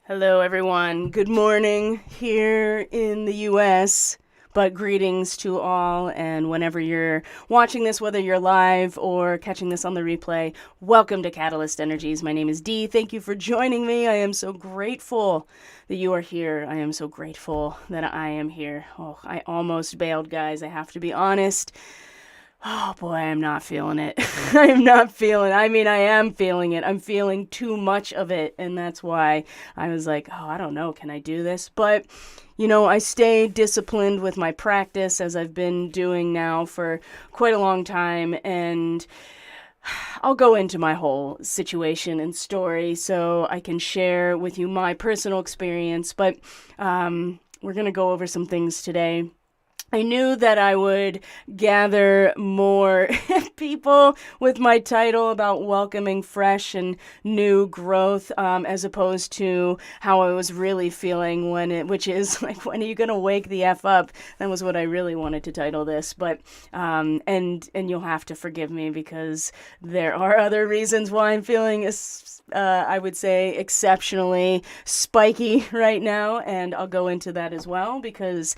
Hello, everyone. Good morning here in the US, but greetings to all. And whenever you're watching this, whether you're live or catching this on the replay, welcome to Catalyst Energies. My name is Dee. Thank you for joining me. I am so grateful that you are here. I am so grateful that I am here. Oh, I almost bailed, guys. I have to be honest. Oh boy, I'm not feeling it. I am not feeling. I mean, I am feeling it. I'm feeling too much of it, and that's why I was like, "Oh, I don't know, can I do this?" But I stay disciplined with my practice as I've been doing now for quite a long time, and I'll go into my whole situation and story so I can share with you my personal experience, but we're going to go over some things today. I knew that I would gather more people with my title about welcoming fresh and new growth, as opposed to how I was really feeling which is like, when are you gonna wake the F up? That was what I really wanted to title this, but and you'll have to forgive me because there are other reasons why I'm feeling I would say exceptionally spiky right now, and I'll go into that as well because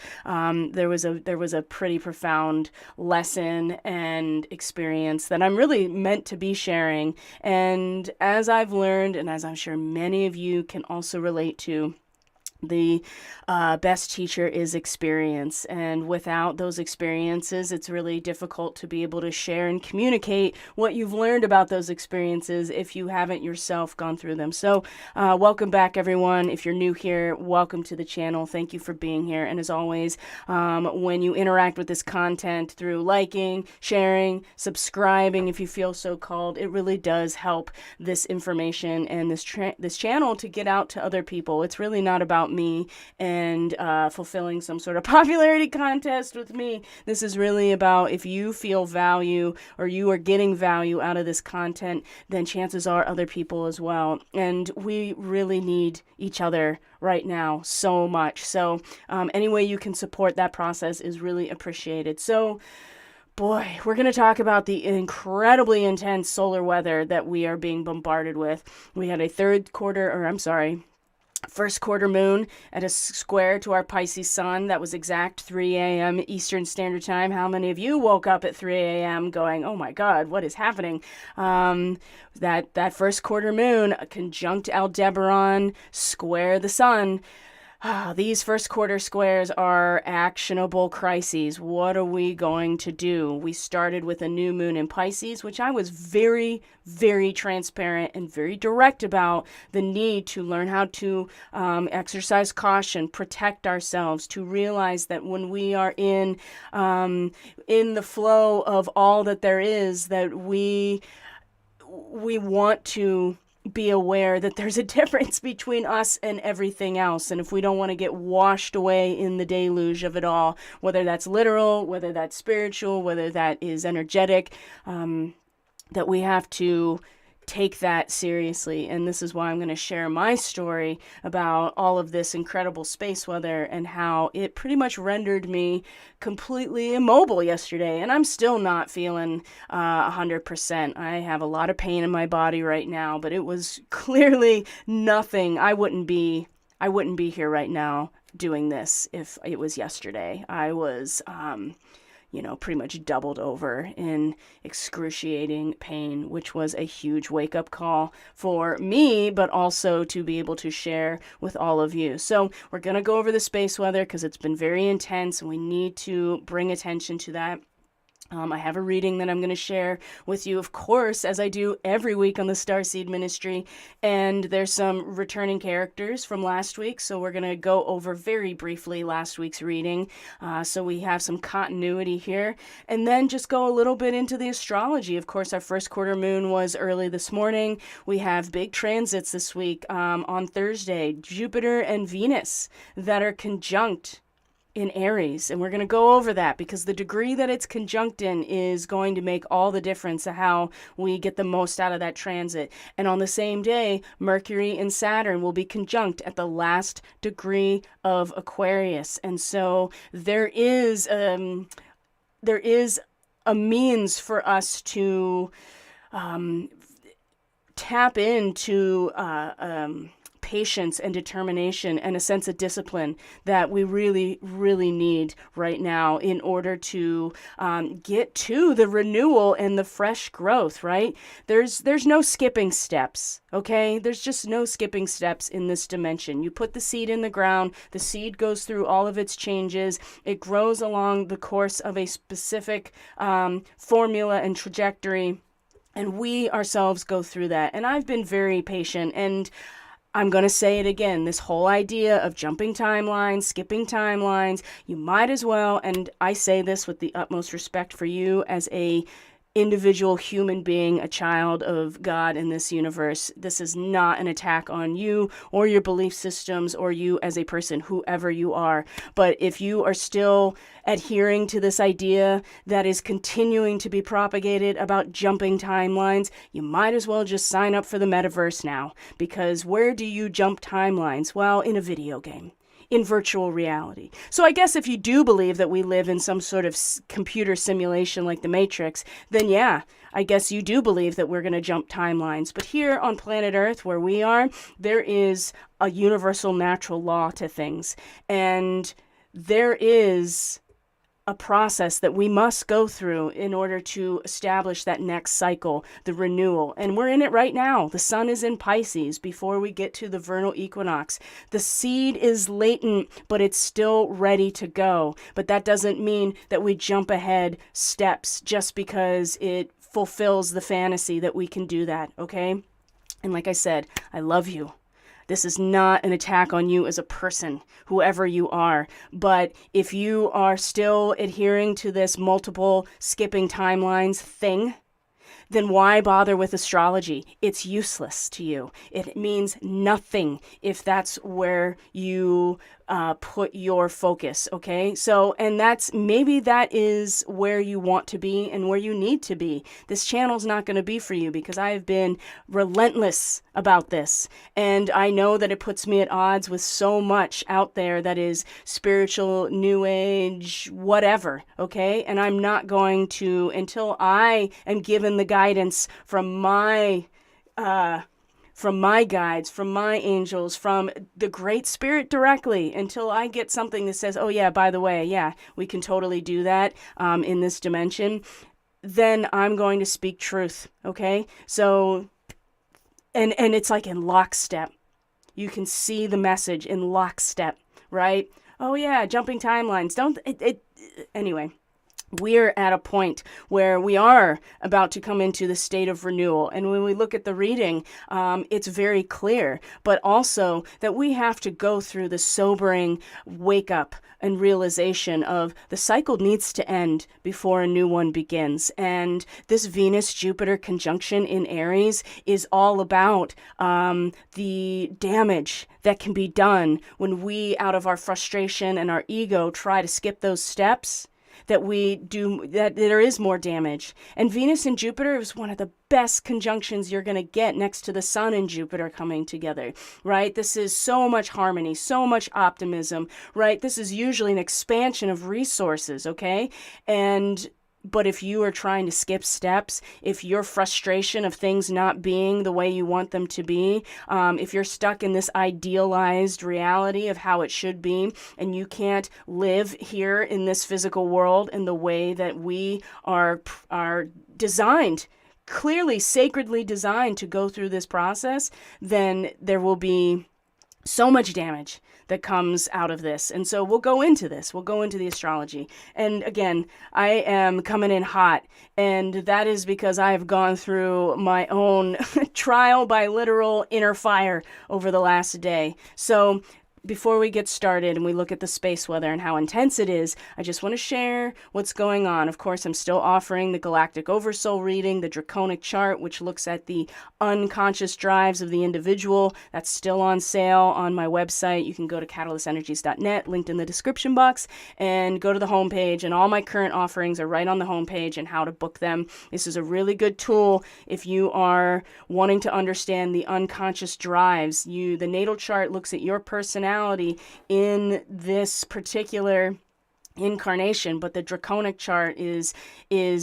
there was a pretty profound lesson and experience that I'm really meant to be sharing. And as I've learned, and as I'm sure many of you can also relate to, the best teacher is experience, and without those experiences, it's really difficult to be able to share and communicate what you've learned about those experiences if you haven't yourself gone through them. So welcome back, everyone. If you're new here, welcome to the channel. Thank you for being here. And as always, when you interact with this content through liking, sharing, subscribing, if you feel so called, it really does help this information and this channel to get out to other people. It's really not about me and fulfilling some sort of popularity contest with me. This is really about, if you feel value or you are getting value out of this content, then chances are other people as well. And we really need each other right now so much. So any way you can support that process is really appreciated. So boy, we're going to talk about the incredibly intense solar weather that we are being bombarded with. We had a first quarter moon at a square to our Pisces sun. That was exact 3 a.m. Eastern Standard Time. How many of you woke up at 3 a.m. going, oh my God, what is happening? That first quarter moon, conjunct Aldebaran, square the sun. These first quarter squares are actionable crises. What are we going to do? We started with a new moon in Pisces, which I was very, very transparent and very direct about the need to learn how to exercise caution, protect ourselves, to realize that when we are in the flow of all that there is, that we want to be aware that there's a difference between us and everything else. And if we don't want to get washed away in the deluge of it all, whether that's literal, whether that's spiritual, whether that is energetic, that we have to take that seriously. And this is why I'm going to share my story about all of this incredible space weather and how it pretty much rendered me completely immobile yesterday. And I'm still not feeling 100%. I have a lot of pain in my body right now, but it was clearly nothing. I wouldn't be here right now doing this if it was yesterday. I was pretty much doubled over in excruciating pain, which was a huge wake-up call for me, but also to be able to share with all of you. So we're going to go over the space weather because it's been very intense, and we need to bring attention to that. I have a reading that I'm going to share with you, of course, as I do every week on the Starseed Ministry, and there's some returning characters from last week, so we're going to go over very briefly last week's reading, so we have some continuity here, and then just go a little bit into the astrology. Of course, our first quarter moon was early this morning. We have big transits this week on Thursday, Jupiter and Venus, that are conjunct in Aries, and we're going to go over that because the degree that it's conjunct in is going to make all the difference of how we get the most out of that transit. And on the same day, Mercury and Saturn will be conjunct at the last degree of Aquarius, and so there is a means for us to tap into patience and determination and a sense of discipline that we really, really need right now in order to get to the renewal and the fresh growth, right? There's no skipping steps, okay? There's just no skipping steps in this dimension. You put the seed in the ground, the seed goes through all of its changes, it grows along the course of a specific formula and trajectory, and we ourselves go through that. And I've been very patient, and I'm going to say it again, this whole idea of jumping timelines, skipping timelines, you might as well, and I say this with the utmost respect for you as a individual human being, a child of God in this universe. This is not an attack on you or your belief systems or you as a person, whoever you are. But if you are still adhering to this idea that is continuing to be propagated about jumping timelines, you might as well just sign up for the metaverse now. Because where do you jump timelines? Well, in a video game. In virtual reality. So I guess if you do believe that we live in some sort of computer simulation like the Matrix, then yeah, I guess you do believe that we're going to jump timelines. But here on planet Earth, where we are, there is a universal natural law to things. And there is a process that we must go through in order to establish that next cycle, the renewal. And we're in it right now. The sun is in Pisces before we get to the vernal equinox. The seed is latent, but it's still ready to go. But that doesn't mean that we jump ahead steps just because it fulfills the fantasy that we can do that, okay? And like I said, I love you. This is not an attack on you as a person, whoever you are. But if you are still adhering to this multiple skipping timelines thing, then why bother with astrology? It's useless to you. It means nothing if that's where you put your focus, okay? So, and maybe that is where you want to be and where you need to be. This channel's not going to be for you because I have been relentless about this. And I know that it puts me at odds with so much out there that is spiritual, new age, whatever, okay? And I'm not going to, until I am given the guidance from my guides, from my angels, from the Great Spirit directly, until I get something that says, oh yeah, by the way, yeah, we can totally do that in this dimension, then I'm going to speak truth, okay? So, and it's like in lockstep. You can see the message in lockstep, right? Oh yeah, jumping timelines. Anyway. We're at a point where we are about to come into the state of renewal. And when we look at the reading, it's very clear, but also that we have to go through the sobering wake up and realization of the cycle needs to end before a new one begins. And this Venus-Jupiter conjunction in Aries is all about the damage that can be done when we, out of our frustration and our ego, try to skip those steps. That there is more damage. And Venus and Jupiter is one of the best conjunctions you're going to get next to the Sun and Jupiter coming together, right? This is so much harmony, so much optimism, right? This is usually an expansion of resources, okay? But if you are trying to skip steps, if your frustration of things not being the way you want them to be, if you're stuck in this idealized reality of how it should be, and you can't live here in this physical world in the way that we are designed, clearly sacredly designed to go through this process, then there will be so much damage that comes out of this. And so we'll go into this. We'll go into the astrology. And again, I am coming in hot. And that is because I have gone through my own trial by literal inner fire over the last day. So before we get started and we look at the space weather and how intense it is, I just want to share what's going on. Of course, I'm still offering the Galactic Oversoul reading, the Draconic chart, which looks at the unconscious drives of the individual. That's still on sale on my website. You can go to catalystenergies.net, linked in the description box, and go to the homepage. And all my current offerings are right on the homepage and how to book them. This is a really good tool if you are wanting to understand the unconscious drives. The natal chart looks at your personality in this particular incarnation, but the Draconic chart is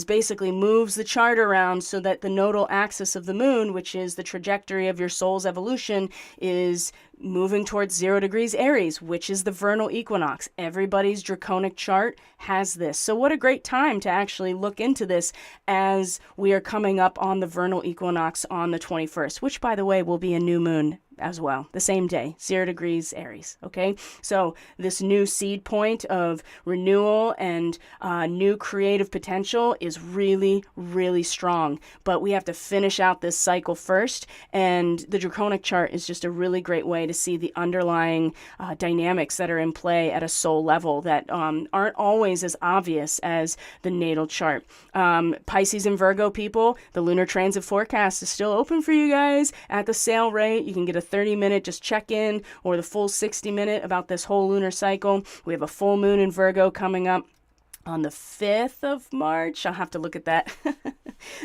basically moves the chart around so that the nodal axis of the moon, which is the trajectory of your soul's evolution, is moving towards 0 degrees Aries, which is the vernal equinox. Everybody's draconic chart has this. So what a great time to actually look into this as we are coming up on the vernal equinox on the 21st, which, by the way, will be a new moon as well, the same day, 0 degrees Aries. Okay, so this new seed point of renewal and new creative potential is really, really strong. But we have to finish out this cycle first, and the draconic chart is just a really great way to see the underlying dynamics that are in play at a soul level that aren't always as obvious as the natal chart. Pisces and Virgo people, the lunar transit forecast is still open for you guys at the sale rate. You can get a 30-minute just check-in or the full 60-minute about this whole lunar cycle. We have a full moon in Virgo coming up on the 5th of March. I'll have to look at that.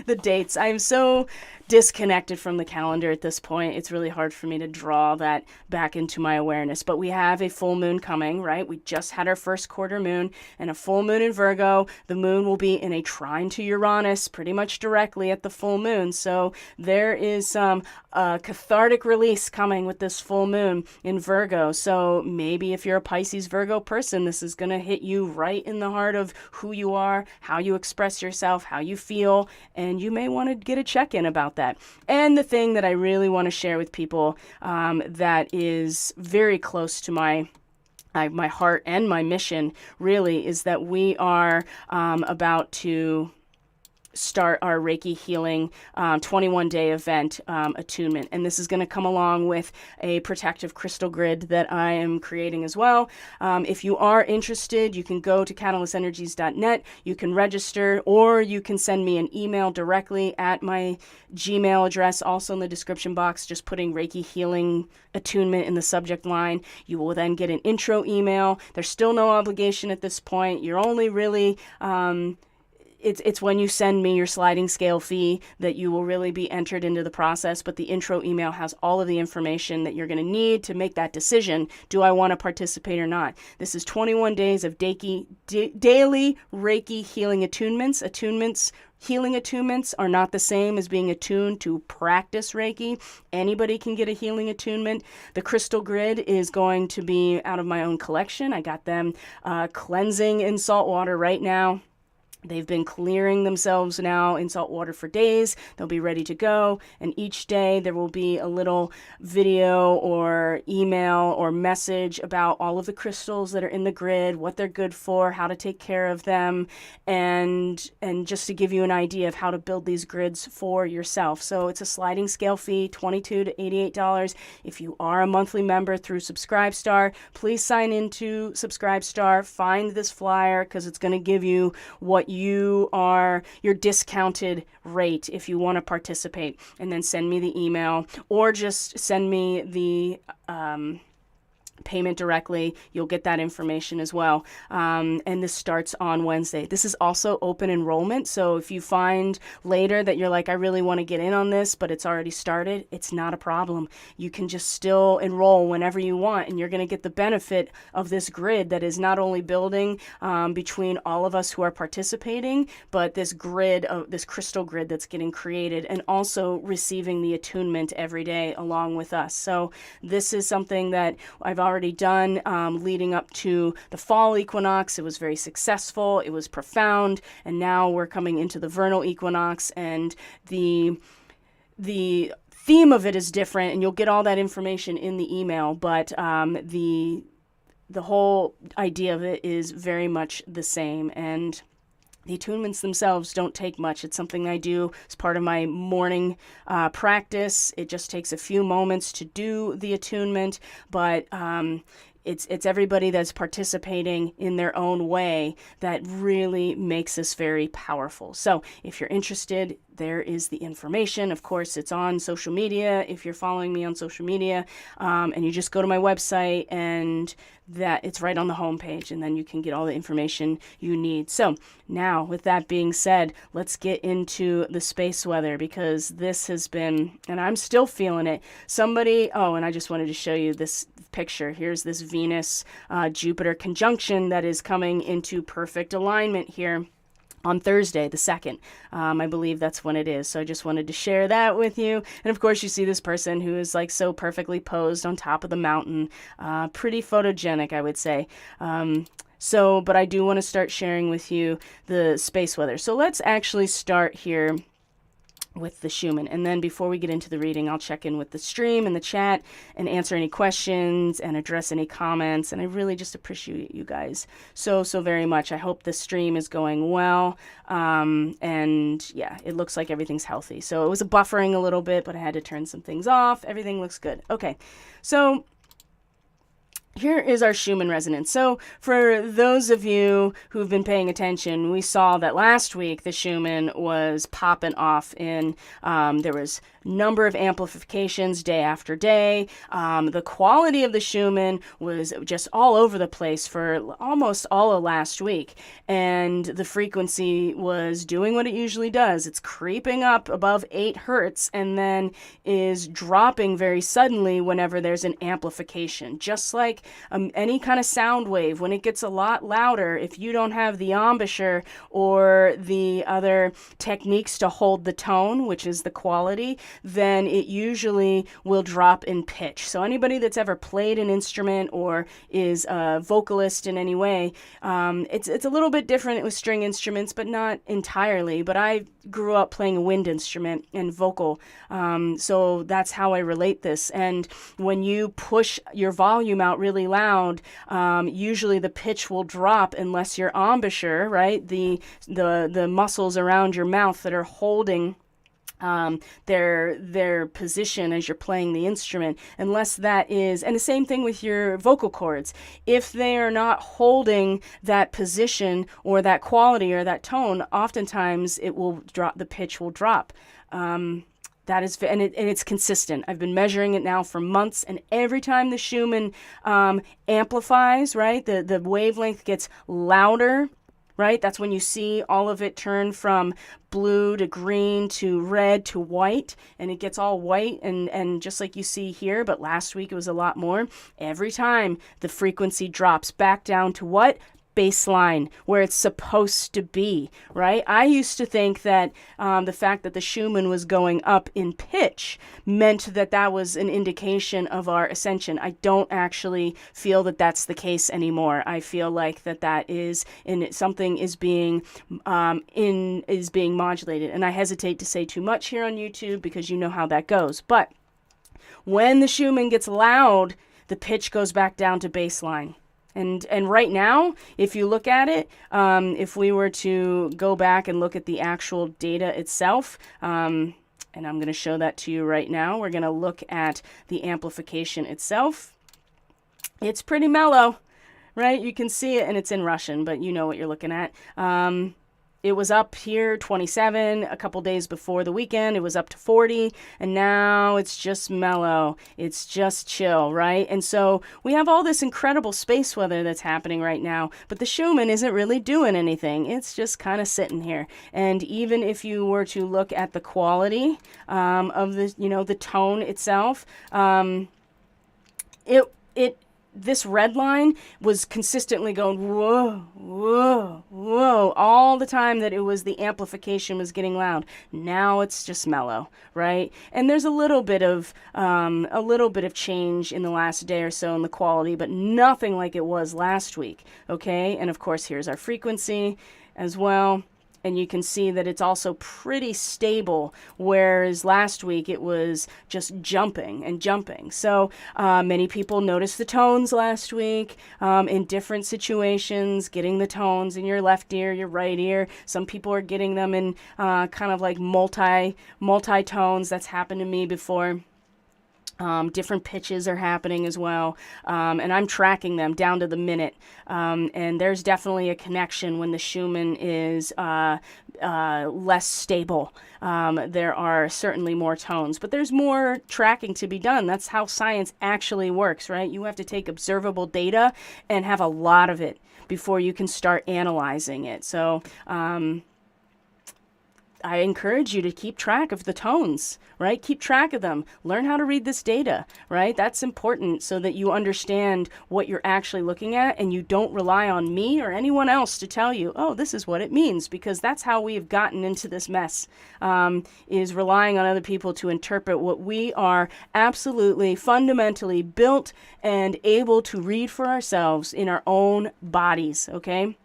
The dates. I'm so disconnected from the calendar at this point. It's really hard for me to draw that back into my awareness. But we have a full moon coming, right? We just had our first quarter moon and a full moon in Virgo. The moon will be in a trine to Uranus pretty much directly at the full moon. So there is some cathartic release coming with this full moon in Virgo. So maybe if you're a Pisces Virgo person, this is going to hit you right in the heart of who you are, how you express yourself, how you feel, and you may want to get a check-in about that. And the thing that I really want to share with people that is very close to my heart and my mission really is that we are about to start our Reiki healing 21-day event attunement. And this is going to come along with a protective crystal grid that I am creating as well. If you are interested, you can go to catalystenergies.net. You can register, or you can send me an email directly at my Gmail address, also in the description box, just putting Reiki healing attunement in the subject line. You will then get an intro email. There's still no obligation at this point. You're only really it's when you send me your sliding scale fee that you will really be entered into the process. But the intro email has all of the information that you're going to need to make that decision. Do I want to participate or not? This is 21 days of daily Reiki healing attunements. Healing attunements are not the same as being attuned to practice Reiki. Anybody can get a healing attunement. The crystal grid is going to be out of my own collection. I got them cleansing in salt water right now. They've been clearing themselves now in salt water for days. They'll be ready to go. And each day there will be a little video or email or message about all of the crystals that are in the grid, what they're good for, how to take care of them, and just to give you an idea of how to build these grids for yourself. So it's a sliding scale fee, $22 to $88. If you are a monthly member through Subscribestar, please sign into Subscribestar. Find this flyer because it's going to give you what your discounted rate if you want to participate, and then send me the email or just send me the payment directly. You'll get that information as well. And this starts on Wednesday. This is also open enrollment. So if you find later that you're like, I really want to get in on this, but it's already started, it's not a problem. You can just still enroll whenever you want, and you're going to get the benefit of this grid that is not only building between all of us who are participating, but this grid, this crystal grid that's getting created, and also receiving the attunement every day along with us. So this is something that I've already done leading up to the fall equinox. It was very successful. It was profound. And now we're coming into the vernal equinox, and the theme of it is different, and you'll get all that information in the email, but the whole idea of it is very much the same. And the attunements themselves don't take much. It's something I do as part of my morning practice. It just takes a few moments to do the attunement, but it's everybody that's participating in their own way that really makes this very powerful. So if you're interested, there is the information. Of course, it's on social media. If you're following me on social media, and you just go to my website, and that it's right on the homepage, and then you can get all the information you need. So now, with that being said, let's get into the space weather, because this has been, and I'm still feeling it. And I just wanted to show you this picture. Here's this Venus Jupiter conjunction that is coming into perfect alignment here. on Thursday, the 2nd. I believe that's when it is. So I just wanted to share that with you. And of course, you see this person who is like so perfectly posed on top of the mountain. Pretty photogenic, I would say. But I do want to start sharing with you the space weather. So let's actually start here with the Schumann. And then before we get into the reading, I'll check in with the stream and the chat and answer any questions and address any comments. And I really just appreciate you guys so very much. I hope the stream is going well. And yeah, it looks like everything's healthy. So it was buffering a little bit, but I had to turn some things off. Everything looks good. Okay, so here is our Schumann resonance. So for those of you who've been paying attention, we saw that last week the Schumann was popping off in, there was number of amplifications day after day. The quality of the Schumann was just all over the place for almost all of last week. And the frequency was doing what it usually does. It's creeping up above 8 hertz and then is dropping very suddenly whenever there's an amplification. Just like any kind of sound wave, when it gets a lot louder, if you don't have the embouchure or the other techniques to hold the tone, which is the quality, then it usually will drop in pitch. So anybody that's ever played an instrument or is a vocalist in any way, it's a little bit different with string instruments, but not entirely. But I grew up playing a wind instrument and vocal, so that's how I relate this. And when you push your volume out really loud, usually the pitch will drop unless your embouchure, right, the muscles around your mouth that are holding their position as you're playing the instrument, unless that is, and the same thing with your vocal cords, if they are not holding that position or that quality or that tone, oftentimes it will drop, the pitch will drop. That is, and it's consistent. I've been measuring it now for months, and every time the Schumann amplifies, right, the wavelength gets louder, right? That's when you see all of it turn from blue to green to red to white, and it gets all white and just like you see here, but last week it was a lot more. Every time the frequency drops back down to what? Baseline, where it's supposed to be, right? I used to think that the fact that the Schumann was going up in pitch meant that that was an indication of our ascension. I don't actually feel that that's the case anymore. I feel like that is something is being modulated, and I hesitate to say too much here on YouTube because you know how that goes. But when the Schumann gets loud, the pitch goes back down to baseline. And right now, if you look at it, if we were to go back and look at the actual data itself, and I'm going to show that to you right now, we're going to look at the amplification itself. It's pretty mellow, right? You can see it, and it's in Russian, but you know what you're looking at. It was up here 27 a couple days before the weekend. It was up to 40, and now it's just mellow. It's just chill, right? And so we have all this incredible space weather that's happening right now, but the Schumann isn't really doing anything. It's just kind of sitting here. And even if you were to look at the quality of the, the tone itself, this red line was consistently going whoa, whoa, whoa, all the time that it was the amplification was getting loud. Now it's just mellow, right? And there's a little bit of change in the last day or so in the quality, but nothing like it was last week, okay? And of course, here's our frequency as well. And you can see that it's also pretty stable, whereas last week it was just jumping and jumping. So many people noticed the tones last week in different situations, getting the tones in your left ear, your right ear. Some people are getting them in kind of like multi-tones. That's happened to me before. Different pitches are happening as well, and I'm tracking them down to the minute, and there's definitely a connection when the Schumann is less stable. There are certainly more tones, but there's more tracking to be done. That's how science actually works, right? You have to take observable data and have a lot of it before you can start analyzing it. So I encourage you to keep track of the tones, right? Keep track of them. Learn how to read this data, right? That's important so that you understand what you're actually looking at and you don't rely on me or anyone else to tell you, oh, this is what it means, because that's how we have gotten into this mess, is relying on other people to interpret what we are absolutely fundamentally built and able to read for ourselves in our own bodies, okay?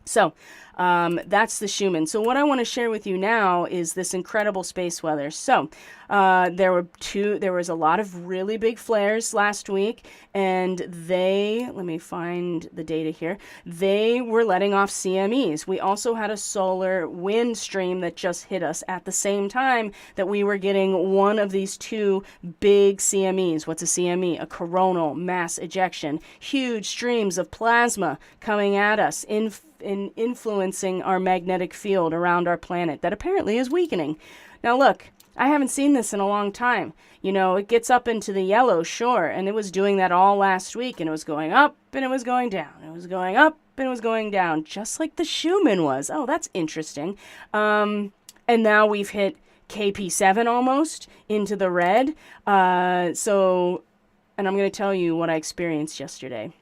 So that's the Schumann. So what I want to share with you now is this incredible space weather. So there was a lot of really big flares last week, and let me find the data here. They were letting off CMEs. We also had a solar wind stream that just hit us at the same time that we were getting one of these two big CMEs. What's a CME? A coronal mass ejection. Huge streams of plasma coming at us in influencing our magnetic field around our planet that apparently is weakening. Now look, I haven't seen this in a long time. You know, it gets up into the yellow, sure, and it was doing that all last week, and it was going up and it was going down. It was going up and it was going down, just like the Schumann was. Oh, that's interesting. And now we've hit KP7 almost into the red. And I'm going to tell you what I experienced yesterday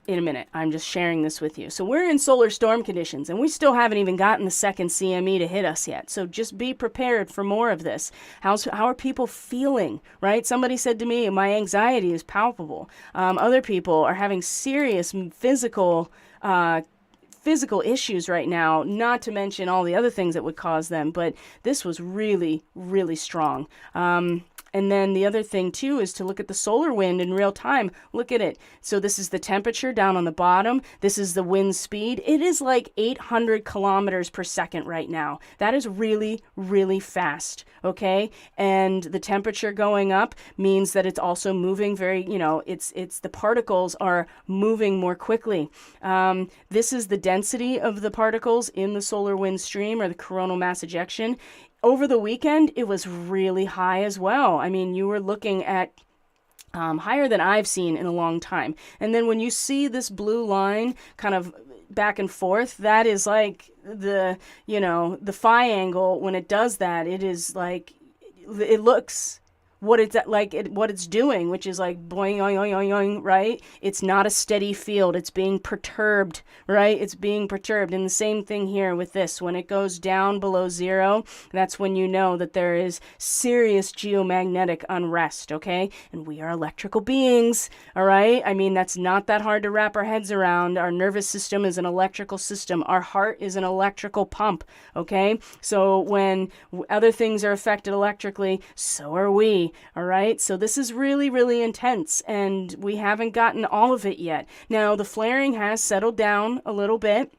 in a minute. I'm just sharing this with you. So we're in solar storm conditions, and we still haven't even gotten the second CME to hit us yet. So just be prepared for more of this. How are people feeling, right? Somebody said to me, my anxiety is palpable. Other people are having serious physical issues right now, not to mention all the other things that would cause them. But this was really, really strong. And then the other thing, too, is to look at the solar wind in real time. Look at it. So this is the temperature down on the bottom. This is the wind speed. It is like 800 kilometers per second right now. That is really, really fast, okay? And the temperature going up means that it's also moving very, it's the particles are moving more quickly. This is the density of the particles in the solar wind stream, or the coronal mass ejection. Over the weekend, it was really high as well. I mean, you were looking at higher than I've seen in a long time. And then when you see this blue line kind of back and forth, that is like the phi angle. When it does that, it is like, it looks what it's doing, which is like boing, boing, boing, boing, boing, right? It's not a steady field. It's being perturbed, right? It's being perturbed. And the same thing here with this. When it goes down below zero, that's when you know that there is serious geomagnetic unrest, okay? And we are electrical beings, all right? I mean, that's not that hard to wrap our heads around. Our nervous system is an electrical system. Our heart is an electrical pump, okay? So when other things are affected electrically, so are we. All right, so this is really, really intense, and we haven't gotten all of it yet. Now, the flaring has settled down a little bit,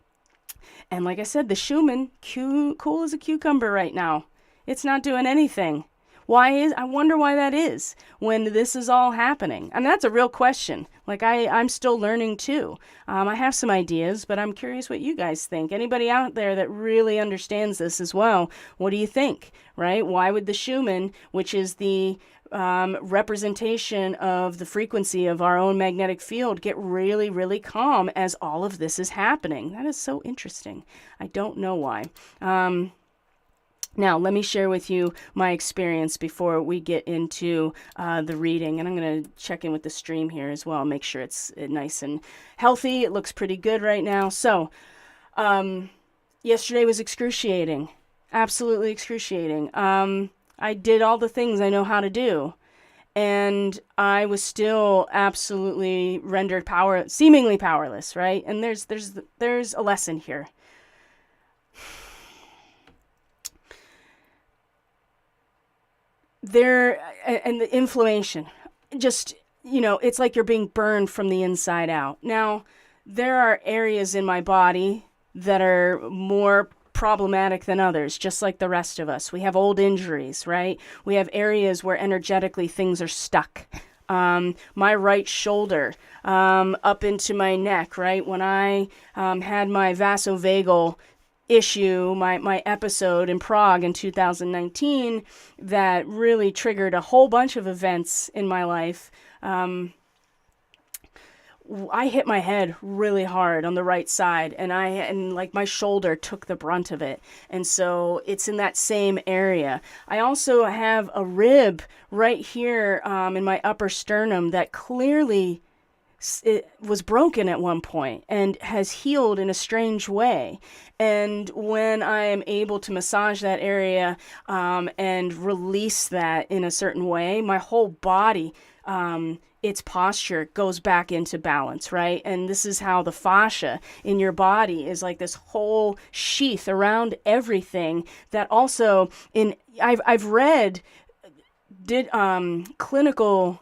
and like I said, the Schumann, cool as a cucumber right now. It's not doing anything. I wonder why that is when this is all happening. And that's a real question. Like I'm still learning too. I have some ideas, but I'm curious what you guys think. Anybody out there that really understands this as well, what do you think, right? Why would the Schumann, which is the representation of the frequency of our own magnetic field, get really, really calm as all of this is happening? That is so interesting. I don't know why. Now, let me share with you my experience before we get into the reading. And I'm going to check in with the stream here as well, make sure it's nice and healthy. It looks pretty good right now. So, yesterday was excruciating. Absolutely excruciating. I did all the things I know how to do. And I was still absolutely rendered seemingly powerless, right? And there's a lesson here. And the inflammation, just, it's like you're being burned from the inside out. Now, there are areas in my body that are more problematic than others, just like the rest of us. We have old injuries, right? We have areas where energetically things are stuck. My right shoulder, up into my neck, right? When I had my vasovagal issue, my episode in Prague in 2019, that really triggered a whole bunch of events in my life. I hit my head really hard on the right side, and like my shoulder took the brunt of it. And so it's in that same area. I also have a rib right here in my upper sternum that clearly it was broken at one point and has healed in a strange way. And when I am able to massage that area and release that in a certain way, my whole body, its posture goes back into balance, right? And this is how the fascia in your body is like this whole sheath around everything that also I've read did clinical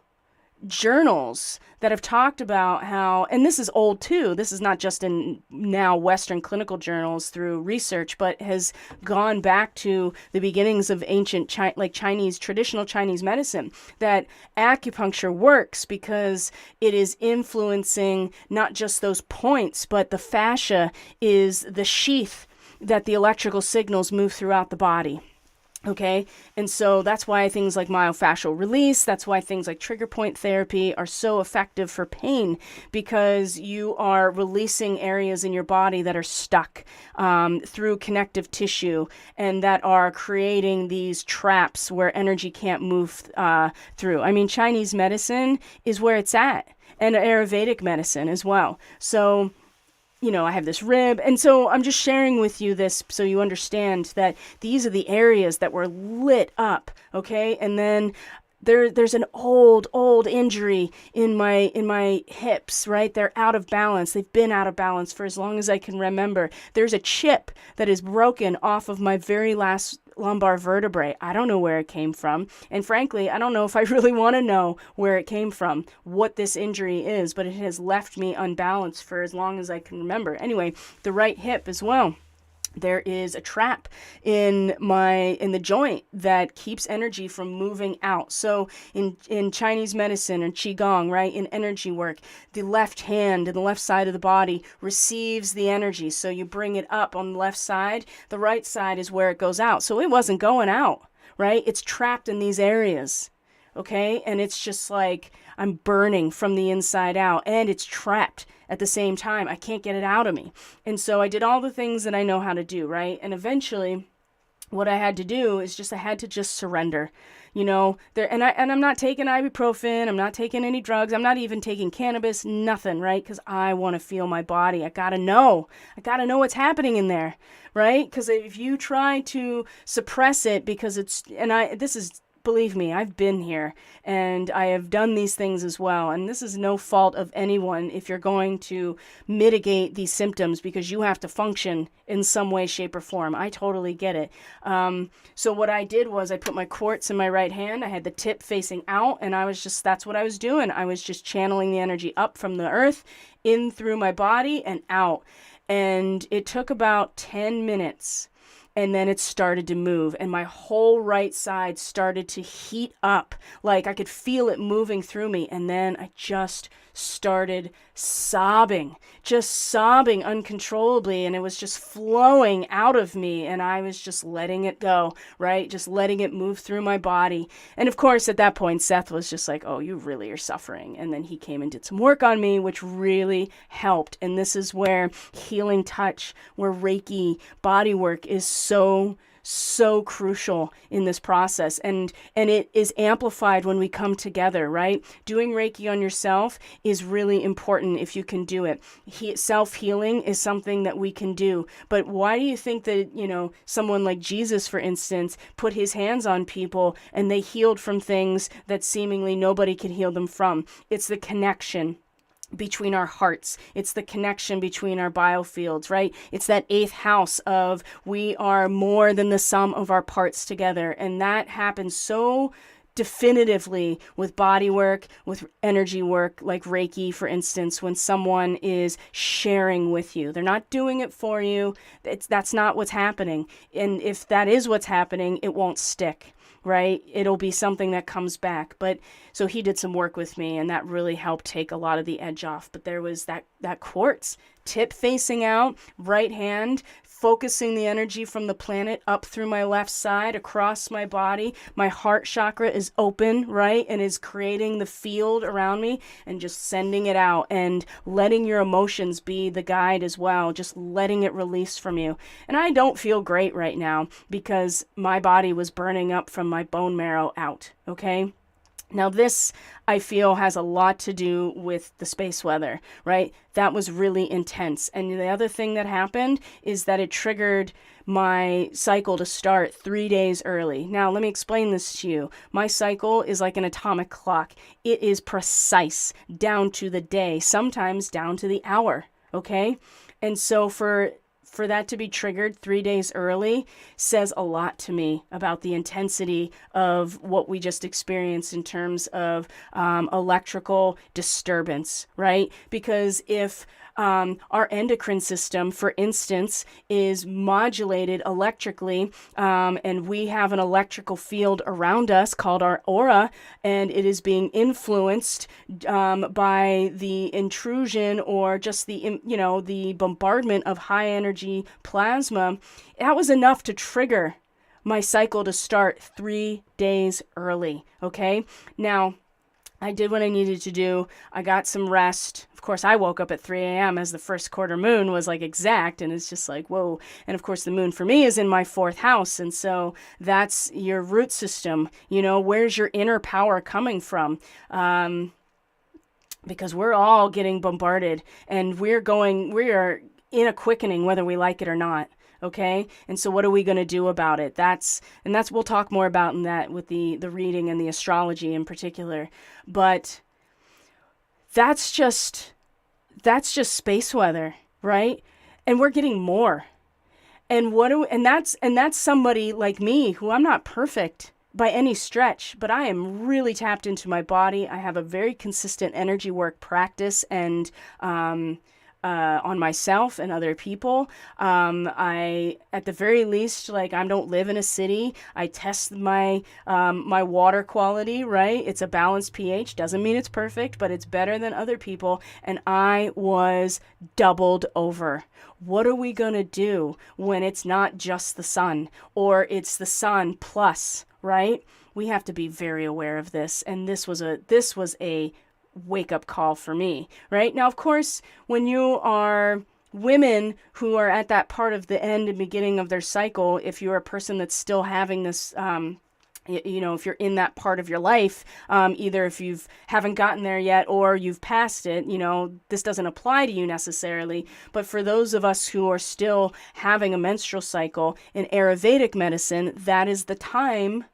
journals that have talked about how, and this is old too, this is not just in now Western clinical journals through research, but has gone back to the beginnings of ancient like Chinese, traditional Chinese medicine, that acupuncture works because it is influencing not just those points, but the fascia is the sheath that the electrical signals move throughout the body. Okay, and so that's why things like myofascial release, that's why things like trigger point therapy are so effective for pain, because you are releasing areas in your body that are stuck through connective tissue and that are creating these traps where energy can't move through. I mean, Chinese medicine is where it's at, and Ayurvedic medicine as well. So I have this rib. And so I'm just sharing with you this so you understand that these are the areas that were lit up. Okay. And then there's an old injury in my hips, right? They're out of balance. They've been out of balance for as long as I can remember. There's a chip that is broken off of my very last lumbar vertebrae. I don't know where it came from. And frankly, I don't know if I really want to know where it came from, what this injury is, but it has left me unbalanced for as long as I can remember. Anyway, the right hip as well. There is a trap in the joint that keeps energy from moving out. So in Chinese medicine or Qigong, right, in energy work, the left hand and the left side of the body receives the energy. So you bring it up on the left side. The right side is where it goes out. So it wasn't going out, right? It's trapped in these areas. Okay. And it's just like I'm burning from the inside out, and it's trapped at the same time. I can't get it out of me. And so I did all the things that I know how to do, right? And eventually what I had to do is I had to just surrender, and I'm not taking ibuprofen. I'm not taking any drugs. I'm not even taking cannabis, nothing, right? Because I want to feel my body. I got to know what's happening in there, right? Because if you try to suppress it believe me, I've been here and I have done these things as well. And this is no fault of anyone if you're going to mitigate these symptoms, because you have to function in some way, shape, or form. I totally get it. So what I did was I put my quartz in my right hand. I had the tip facing out, and that's what I was doing. I was just channeling the energy up from the earth, in through my body and out. And it took about 10 minutes. And then it started to move, and my whole right side started to heat up. Like I could feel it moving through me. And then I just started sobbing uncontrollably. And it was just flowing out of me. And I was just letting it go, right? Just letting it move through my body. And of course, at that point, Seth was just like, oh, you really are suffering. And then he came and did some work on me, which really helped. And this is where healing touch, where Reiki body work is so crucial in this process, and it is amplified when we come together, right? Doing Reiki on yourself is really important if you can do it. Self-healing is something that we can do, but why do you think that someone like Jesus, for instance, put his hands on people and they healed from things that seemingly nobody could heal them from? It's the connection between our hearts. It's the connection between our biofields, right? It's that 8th house of we are more than the sum of our parts together. And that happens so definitively with body work, with energy work, like Reiki, for instance, when someone is sharing with you. They're not doing it for you. That's not what's happening. And if that is what's happening, it won't stick. Right? It'll be something that comes back. But so he did some work with me, and that really helped take a lot of the edge off. But there was that quartz tip facing out, right hand, focusing the energy from the planet up through my left side, across my body. My heart chakra is open, right? And is creating the field around me and just sending it out and letting your emotions be the guide as well. Just letting it release from you. And I don't feel great right now because my body was burning up from my bone marrow out, okay? Now this, I feel, has a lot to do with the space weather, right? That was really intense. And the other thing that happened is that it triggered my cycle to start 3 days early. Now, let me explain this to you. My cycle is like an atomic clock. It is precise, down to the day, sometimes down to the hour, okay? And so for that to be triggered 3 days early says a lot to me about the intensity of what we just experienced in terms of electrical disturbance, right? Because if our endocrine system, for instance, is modulated electrically, and we have an electrical field around us called our aura, and it is being influenced by the intrusion or just the bombardment of high energy plasma. That was enough to trigger my cycle to start 3 days early. Okay, now I did what I needed to do. I got some rest. Of course, I woke up at 3 a.m. as the first quarter moon was like exact, and it's just like, whoa. And of course, the moon for me is in my 4th house, and so that's your root system. You know, where's your inner power coming from? Because we're all getting bombarded, and we are in a quickening whether we like it or not. Okay. And so what are we going to do about it? We'll talk more about in that with the reading and the astrology in particular. But that's just space weather, right? And we're getting more. And that's somebody like me who I'm not perfect by any stretch, but I am really tapped into my body. I have a very consistent energy work practice and on myself and other people. I, at the very least, like, I don't live in a city. I test my water quality, right? It's a balanced pH. Doesn't mean it's perfect, but it's better than other people. And I was doubled over. What are we going to do when it's not just the sun, or it's the sun plus, right? We have to be very aware of this. And this was a wake-up call for me, right? Now, of course, when you are women who are at that part of the end and beginning of their cycle, if you're a person that's still having this, if you're in that part of your life, either if you haven't gotten there yet or you've passed it, this doesn't apply to you necessarily. But for those of us who are still having a menstrual cycle, in Ayurvedic medicine, that is the time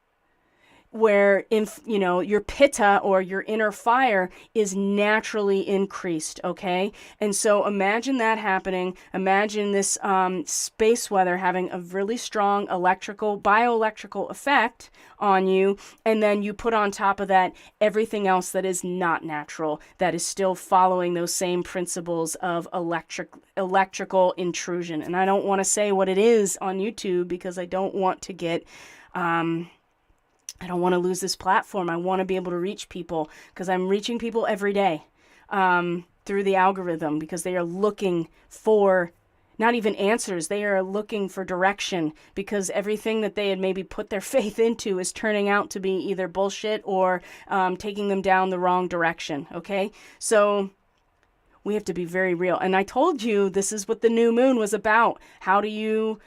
where your pitta, or your inner fire, is naturally increased, okay? And so imagine that happening. Imagine this space weather having a really strong bioelectrical effect on you, and then you put on top of that everything else that is not natural, that is still following those same principles of electrical intrusion. And I don't want to say what it is on YouTube because I don't want to get I don't want to lose this platform. I want to be able to reach people because I'm reaching people every day through the algorithm, because they are looking for not even answers. They are looking for direction, because everything that they had maybe put their faith into is turning out to be either bullshit or taking them down the wrong direction. Okay, so we have to be very real. And I told you this is what the new moon was about. How do you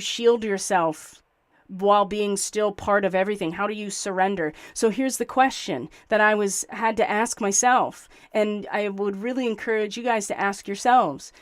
shield yourself while being still part of everything? How do you surrender? So here's the question that I had to ask myself, and I would really encourage you guys to ask yourselves.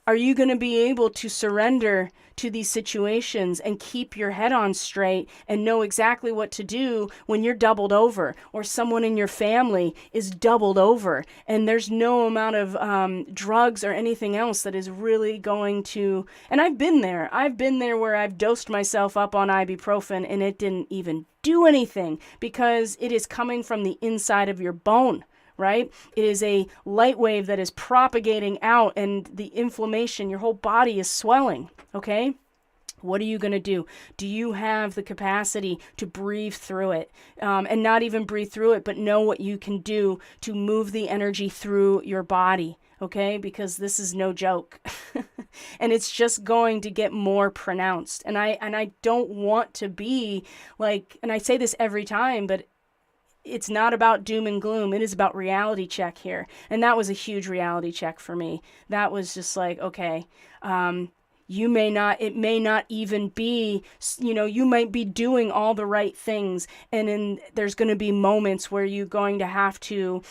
Are you going to be able to surrender to these situations and keep your head on straight and know exactly what to do when you're doubled over, or someone in your family is doubled over, and there's no amount of drugs or anything else that is really going to... And I've been there where I've dosed myself up on ibuprofen and it didn't even do anything, because it is coming from the inside of your bone. Right? It is a light wave that is propagating out, and the inflammation, your whole body is swelling. Okay? What are you going to do? Do you have the capacity to breathe through it? And not even breathe through it, but know what you can do to move the energy through your body, okay? Because this is no joke. And it's just going to get more pronounced. And I don't want to be like, and I say this every time, but it's not about doom and gloom. It is about reality check here. And that was a huge reality check for me. That was just like, okay, it may not even be, you might be doing all the right things. And then there's going to be moments where you're going to have to,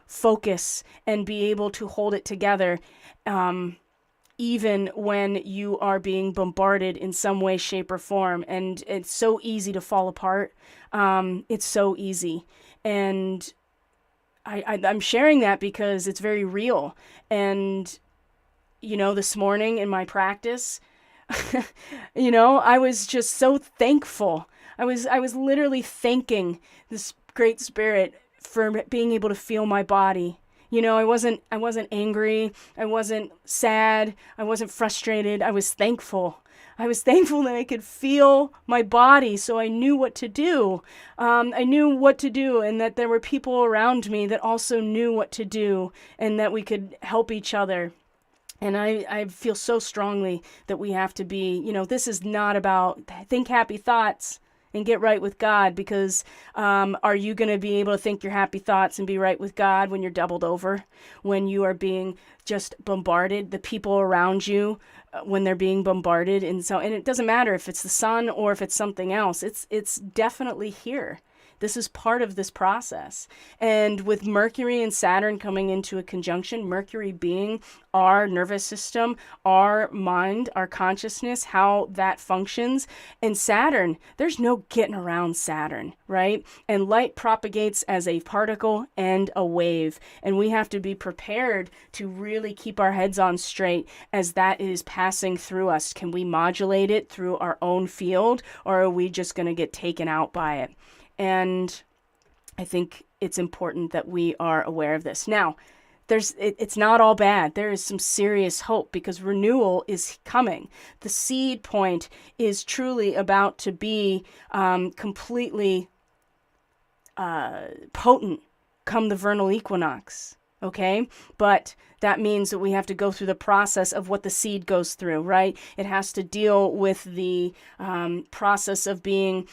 focus and be able to hold it together. Even when you are being bombarded in some way, shape, or form. And it's so easy to fall apart. It's so easy. And I'm sharing that because it's very real. And, this morning in my practice, I was just so thankful. I was literally thanking this great spirit for being able to feel my body. I wasn't angry. I wasn't sad. I wasn't frustrated. I was thankful. I was thankful that I could feel my body, so I knew what to do. I knew what to do, and that there were people around me that also knew what to do, and that we could help each other. And I feel so strongly that we have to be, this is not about think happy thoughts and get right with God, because are you going to be able to think your happy thoughts and be right with God when you're doubled over, when you are being just bombarded, the people around you, when they're being bombarded? And it doesn't matter if it's the sun or if it's something else. It's definitely here. This is part of this process. And with Mercury and Saturn coming into a conjunction, Mercury being our nervous system, our mind, our consciousness, how that functions, and Saturn, there's no getting around Saturn, right? And light propagates as a particle and a wave. And we have to be prepared to really keep our heads on straight as that is passing through us. Can we modulate it through our own field, or are we just going to get taken out by it? And I think it's important that we are aware of this. Now, it's not all bad. There is some serious hope because renewal is coming. The seed point is truly about to be completely potent come the vernal equinox. Okay, but that means that we have to go through the process of what the seed goes through, right? It has to deal with the process of being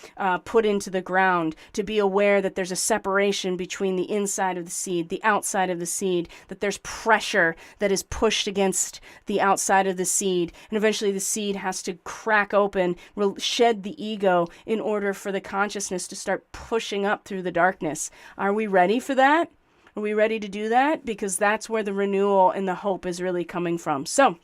put into the ground, to be aware that there's a separation between the inside of the seed, the outside of the seed, that there's pressure that is pushed against the outside of the seed. And eventually the seed has to crack open, shed the ego in order for the consciousness to start pushing up through the darkness. Are we ready for that? Are we ready to do that? Because that's where the renewal and the hope is really coming from. So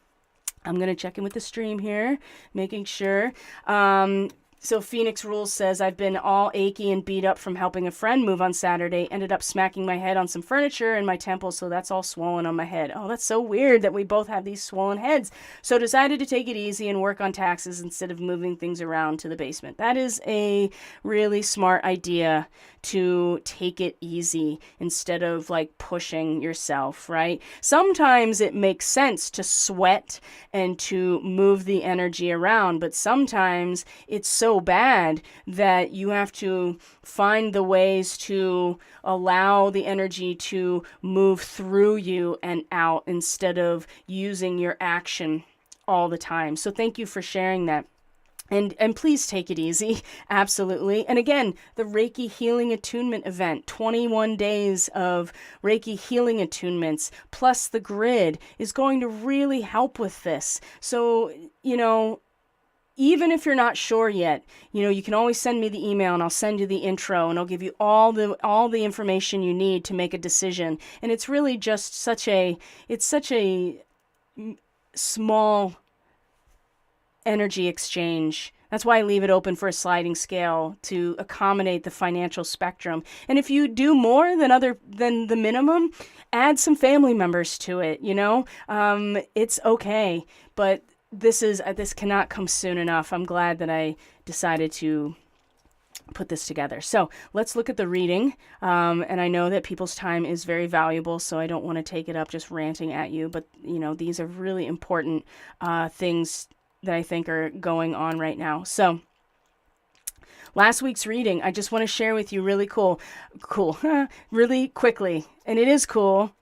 I'm going to check in with the stream here, making sure. So Phoenix Rules says, I've been all achy and beat up from helping a friend move on Saturday. Ended up smacking my head on some furniture in my temple, so that's all swollen on my head. Oh, that's so weird that we both have these swollen heads. So decided to take it easy and work on taxes instead of moving things around to the basement. That is a really smart idea, to take it easy instead of like pushing yourself, right? Sometimes it makes sense to sweat and to move the energy around, but sometimes it's so bad that you have to find the ways to allow the energy to move through you and out instead of using your action all the time. So thank you for sharing that. And please take it easy. Absolutely. And again, the Reiki Healing Attunement event, 21 days of Reiki healing attunements, plus the grid is going to really help with this. So, even if you're not sure yet, you can always send me the email and I'll send you the intro and I'll give you all the information you need to make a decision. And it's really just such a small energy exchange. That's why I leave it open for a sliding scale to accommodate the financial spectrum. And if you do more than the minimum, add some family members to it. It's okay. But this cannot come soon enough. I'm glad that I decided to put this together. So let's look at the reading. And I know that people's time is very valuable, so I don't want to take it up just ranting at you. But these are really important things that I think are going on right now. So last week's reading, I just want to share with you really really quickly. And it is cool,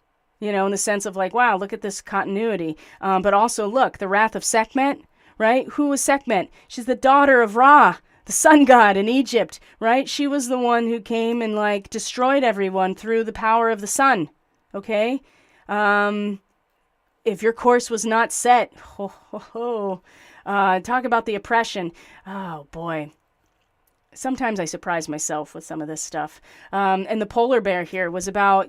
in the sense of like, wow, look at this continuity. But also, look, the wrath of Sekhmet, right? Who was Sekhmet? She's the daughter of Ra, the sun god in Egypt, right? She was the one who came and like destroyed everyone through the power of the sun, okay? If your course was not set, talk about the oppression. Oh, boy. Sometimes I surprise myself with some of this stuff. And the polar bear here was about,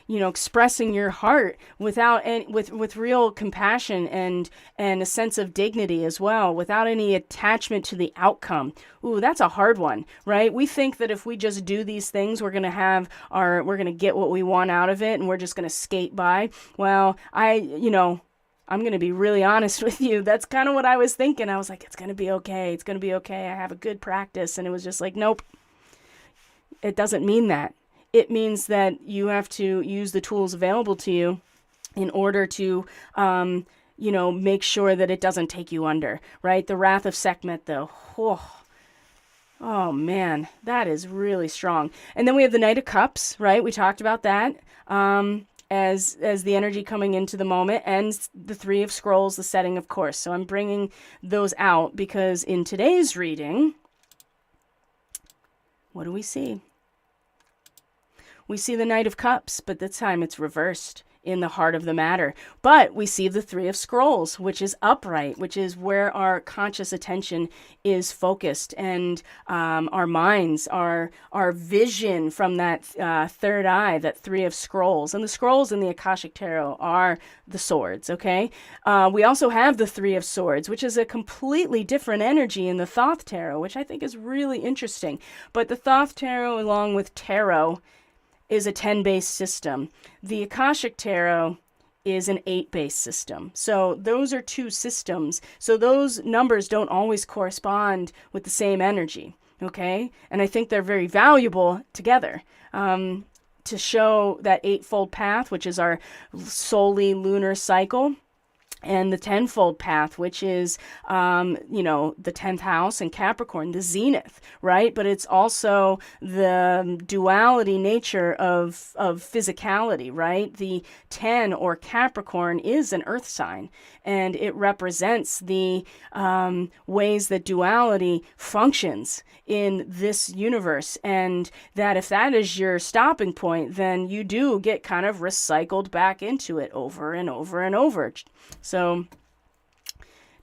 expressing your heart without any, with real compassion and a sense of dignity as well, without any attachment to the outcome. Ooh, that's a hard one, right? We think that if we just do these things, we're going to get what we want out of it and we're just going to skate by. Well, I'm going to be really honest with you. That's kind of what I was thinking. I was like, it's going to be okay. It's going to be okay. I have a good practice. And it was just like, nope, it doesn't mean that. It means that you have to use the tools available to you in order to, make sure that it doesn't take you under, right? The wrath of Sekhmet, though. Oh, man, that is really strong. And then we have the Knight of Cups, right? We talked about that. As the energy coming into the moment, and the Three of Scrolls, the setting, of course. So I'm bringing those out because in today's reading, what do we see? We see the Knight of Cups, but this time it's reversed in the heart of the matter. But we see the Three of Scrolls, which is upright, which is where our conscious attention is focused, and our minds, our vision from that third eye, that Three of Scrolls. And the scrolls in the Akashic Tarot are the swords, okay? We also have the Three of Swords, which is a completely different energy in the Thoth Tarot, which I think is really interesting. But the Thoth Tarot, along with Tarot, is a 10-based system. The Akashic Tarot is an 8-based system. So those are two systems. So those numbers don't always correspond with the same energy, okay? And I think they're very valuable together to show that eightfold path, which is our solely lunar cycle, and the tenfold path, which is, the 10th house and Capricorn, the zenith, right? But it's also the duality nature of physicality, right? The 10 or Capricorn is an earth sign, and it represents the ways that duality functions in this universe. And that if that is your stopping point, then you do get kind of recycled back into it over and over and over. So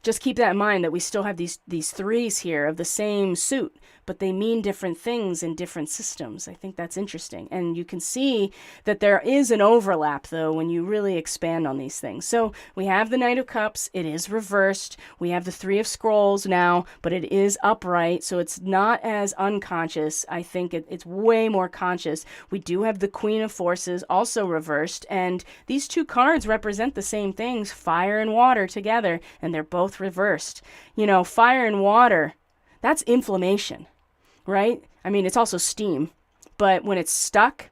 just keep that in mind, that we still have these threes here of the same suit, but they mean different things in different systems. I think that's interesting. And you can see that there is an overlap, though, when you really expand on these things. So we have the Knight of Cups. It is reversed. We have the Three of Scrolls now, but it is upright, so it's not as unconscious. I think it's way more conscious. We do have the Queen of Forces also reversed, and these two cards represent the same things, fire and water together, and they're both reversed. Fire and water, that's inflammation, right? I mean, it's also steam, but when it's stuck,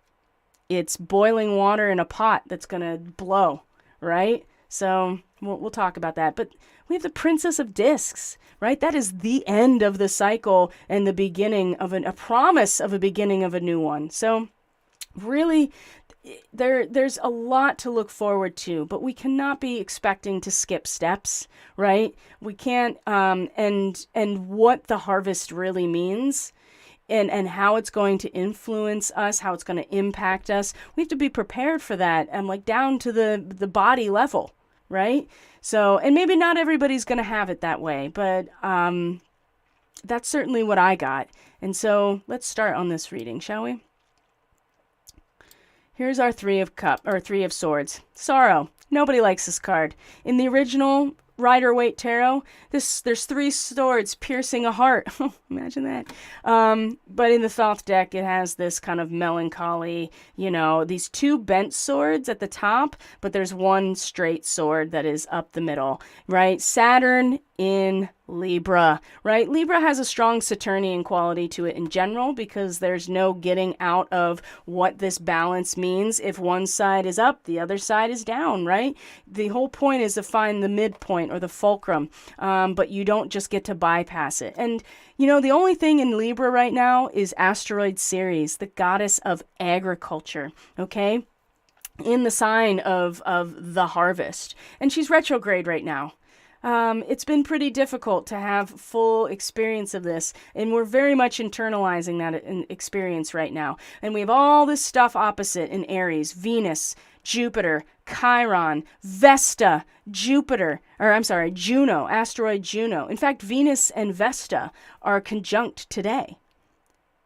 it's boiling water in a pot that's going to blow, right? So we'll talk about that. But we have the Princess of Discs, right? That is the end of the cycle and the beginning of a promise of a beginning of a new one. So really, there's a lot to look forward to, but we cannot be expecting to skip steps, right? We can't, and what the harvest really means, and how it's going to influence us, how it's going to impact us. We have to be prepared for that, and like down to the body level, right? So, and maybe not everybody's going to have it that way, but that's certainly what I got. And so let's start on this reading, shall we? Here's our Three of Swords. Sorrow. Nobody likes this card. In the original Rider-Waite Tarot, there's three swords piercing a heart. Imagine that. But in the Thoth deck, it has this kind of melancholy, these two bent swords at the top, but there's one straight sword that is up the middle, right? Saturn in Libra, right? Libra has a strong Saturnian quality to it in general because there's no getting out of what this balance means. If one side is up, the other side is down, right? The whole point is to find the midpoint or the fulcrum, but you don't just get to bypass it. And, the only thing in Libra right now is asteroid Ceres, the goddess of agriculture, okay? In the sign of the harvest. And she's retrograde right now. It's been pretty difficult to have full experience of this, and we're very much internalizing that experience right now. And we have all this stuff opposite in Aries: Venus, Jupiter, Chiron, Vesta, Juno, asteroid Juno. In fact, Venus and Vesta are conjunct today.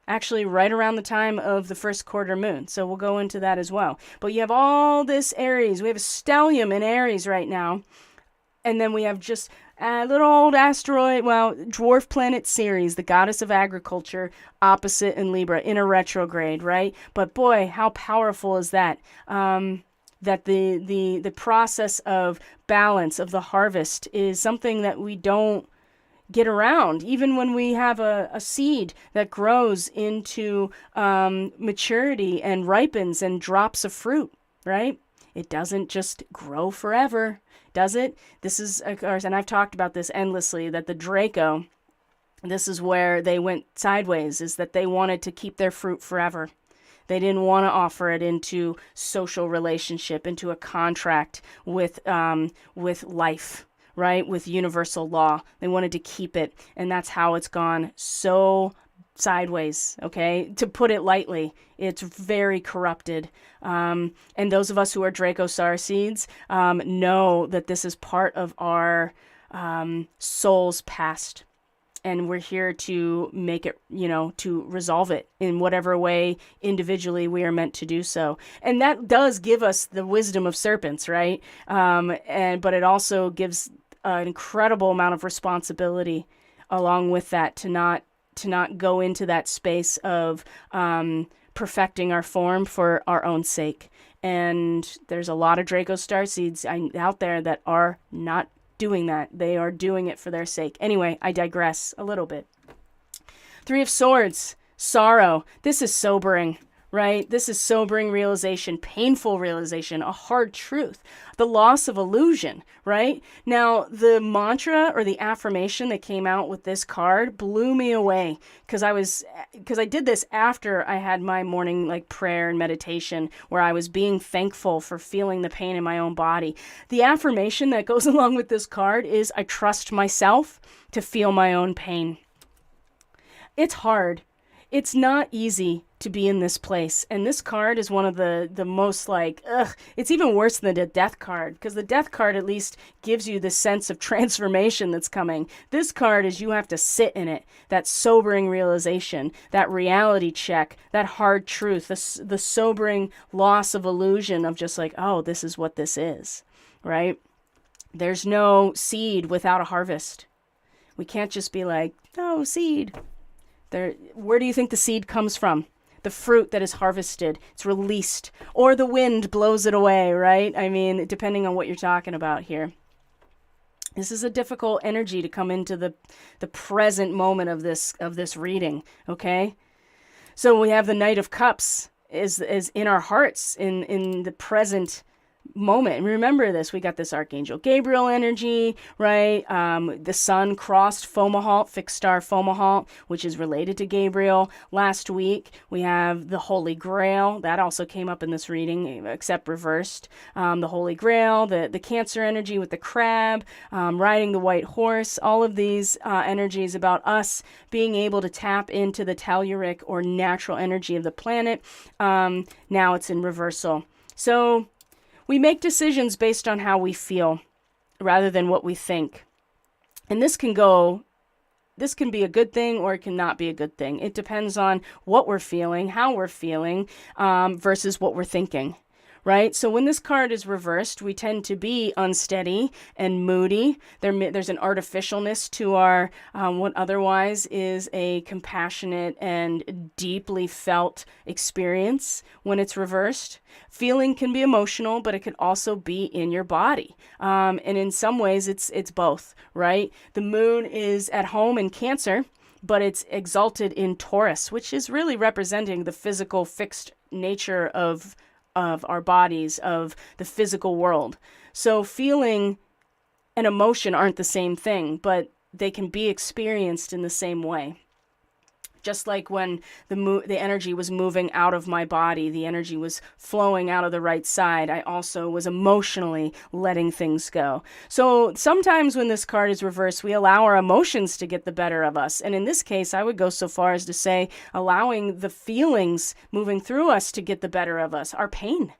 Actually, right around the time of the first quarter moon. So we'll go into that as well. But you have all this Aries. We have a stellium in Aries right now. And then we have just a little old asteroid, dwarf planet Ceres, the goddess of agriculture, opposite in Libra, in a retrograde, right? But boy, how powerful is that? That the process of balance, of the harvest, is something that we don't get around. Even when we have a seed that grows into maturity and ripens and drops a fruit, right? It doesn't just grow forever, does it? This is, of course, and I've talked about this endlessly, that the Draco, this is where they went sideways, is that they wanted to keep their fruit forever. They didn't want to offer it into social relationship, into a contract with life, right? With universal law. They wanted to keep it, and that's how it's gone so sideways, okay? To put it lightly, it's very corrupted. And those of us who are Draco Starseeds know that this is part of our soul's past. And we're here to make it, to resolve it in whatever way individually we are meant to do so. And that does give us the wisdom of serpents, right? But it also gives an incredible amount of responsibility along with that to not go into that space of perfecting our form for our own sake. And there's a lot of Draco Starseeds out there that are not doing that. They are doing it for their sake. Anyway, I digress a little bit. Three of Swords, sorrow. This is sobering, right? This is sobering realization, painful realization, a hard truth, the loss of illusion, right? Now, the mantra or the affirmation that came out with this card blew me away because I did this after I had my morning prayer and meditation where I was being thankful for feeling the pain in my own body. The affirmation that goes along with this card is, I trust myself to feel my own pain. It's hard. It's not easy to be in this place. And this card is one of the most it's even worse than the death card, because the death card at least gives you the sense of transformation that's coming. This card is you have to sit in it, that sobering realization, that reality check, that hard truth, the sobering loss of illusion of just oh, this is what this is, right? There's no seed without a harvest. We can't just be oh, seed. Where do you think the seed comes from? The fruit that is harvested, it's released, or the wind blows it away, right? I mean, depending on what you're talking about here. This is a difficult energy to come into the present moment of this reading, okay? So we have the Knight of Cups is in our hearts in the present moment. And remember this, we got this Archangel Gabriel energy, right? The sun crossed Fomalhaut, fixed star Fomalhaut, which is related to Gabriel. Last week, we have the Holy Grail. That also came up in this reading, except reversed. The Holy Grail, the Cancer energy with the crab, riding the white horse, all of these energies about us being able to tap into the telluric or natural energy of the planet. Now it's in reversal. So we make decisions based on how we feel rather than what we think. And this can be a good thing or it cannot be a good thing. It depends on what we're feeling, how we're feeling, versus what we're thinking, right? So when this card is reversed, we tend to be unsteady and moody. There's an artificialness to our what otherwise is a compassionate and deeply felt experience when it's reversed. Feeling can be emotional, but it could also be in your body. And in some ways, it's both, right? The moon is at home in Cancer, but it's exalted in Taurus, which is really representing the physical fixed nature of our bodies, of the physical world. So feeling and emotion aren't the same thing, but they can be experienced in the same way. Just like when the energy was moving out of my body, the energy was flowing out of the right side, I also was emotionally letting things go. So sometimes when this card is reversed, we allow our emotions to get the better of us. And in this case, I would go so far as to say allowing the feelings moving through us to get the better of us, our pain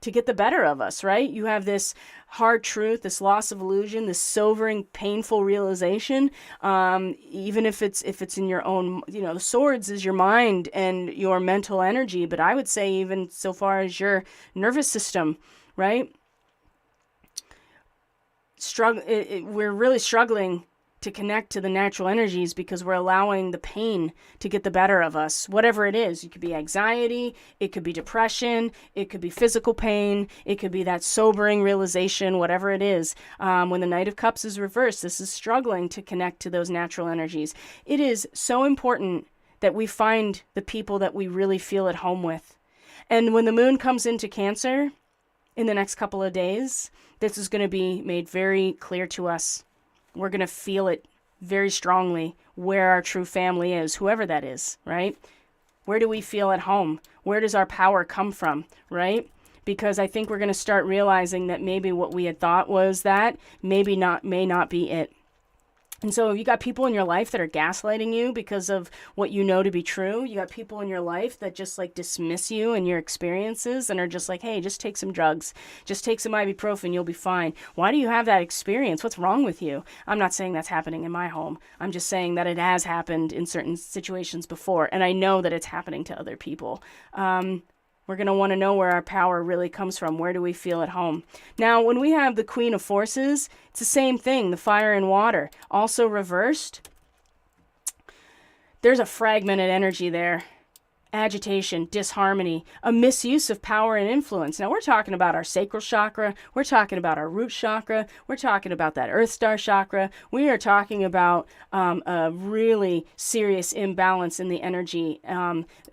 to get the better of us, right? You have this hard truth, this loss of illusion, this sobering, painful realization. Even if it's in your own, the swords is your mind and your mental energy, but I would say even so far as your nervous system, right? We're really struggling to connect to the natural energies because we're allowing the pain to get the better of us, whatever it is. It could be anxiety, it could be depression, it could be physical pain, it could be that sobering realization, whatever it is. When the Knight of Cups is reversed, this is struggling to connect to those natural energies. It is so important that we find the people that we really feel at home with. And when the moon comes into Cancer in the next couple of days, this is going to be made very clear to us. We're going to feel it very strongly where our true family is, whoever that is, right? Where do we feel at home? Where does our power come from, right? Because I think we're going to start realizing that maybe what we had thought was that may not be it. And so you got people in your life that are gaslighting you because of what you know to be true. You got people in your life that just like dismiss you and your experiences and are just like, hey, just take some drugs. Just take some ibuprofen. You'll be fine. Why do you have that experience? What's wrong with you? I'm not saying that's happening in my home. I'm just saying that it has happened in certain situations before. And I know that it's happening to other people. We're going to want to know where our power really comes from. Where do we feel at home? Now, when we have the Queen of Forces, it's the same thing, the fire and water. Also reversed, there's a fragmented energy there. Agitation, disharmony, a misuse of power and influence. Now, we're talking about our sacral chakra. We're talking about our root chakra. We're talking about that Earth Star chakra. We are talking about a really serious imbalance in the energy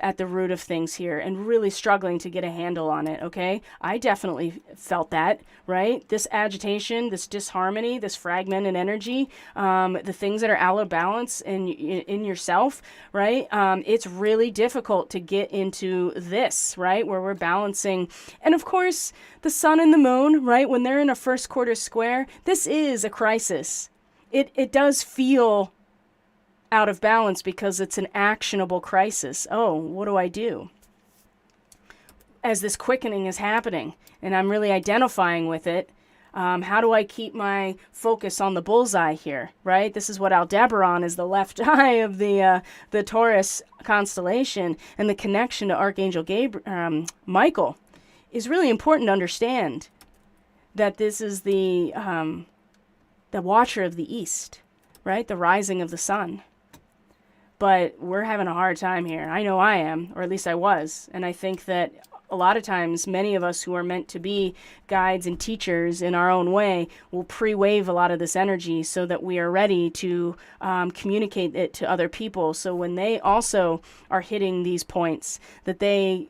at the root of things here and really struggling to get a handle on it, okay? I definitely felt that, right? This agitation, this disharmony, this fragmented energy, the things that are out of balance in yourself, right? It's really difficult to get into this, right, where we're balancing. And of course, the sun and the moon, right, when they're in a first quarter square, this is a crisis. It does feel out of balance because it's an actionable crisis. Oh, what do I do? As this quickening is happening, and I'm really identifying with it, how do I keep my focus on the bullseye here, right? This is what Aldebaran is, the left eye of the Taurus constellation, and the connection to Archangel Michael is really important to understand that this is the watcher of the east, right? The rising of the sun. But we're having a hard time here. I know I am, or at least I was, and I think that a lot of times, many of us who are meant to be guides and teachers in our own way will pre-wave a lot of this energy so that we are ready to communicate it to other people. So when they also are hitting these points, that they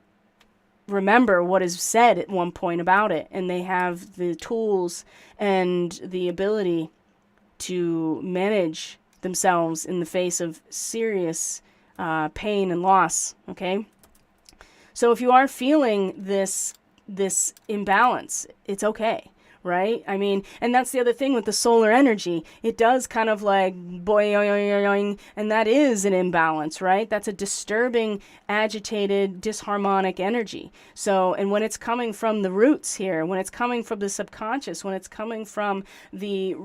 remember what is said at one point about it, and they have the tools and the ability to manage themselves in the face of serious pain and loss, okay? So if you are feeling this imbalance, it's okay, right? I mean, and that's the other thing with the solar energy. It does kind of like boing, and that is an imbalance, right? That's a disturbing, agitated, disharmonic energy. So, and when it's coming from the roots here, when it's coming from the subconscious, when it's coming from the,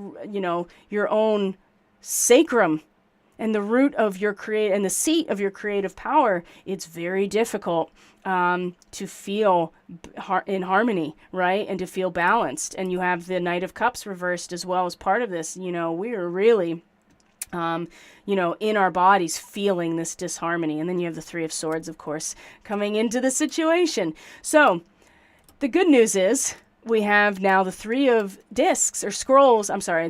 your own sacrum And the root of your and the seat of your creative power, it's very difficult to feel in harmony, right? And to feel balanced. And you have the Knight of Cups reversed as well as part of this. We are really, in our bodies feeling this disharmony. And then you have the Three of Swords, of course, coming into the situation. So the good news is we have now the Three of the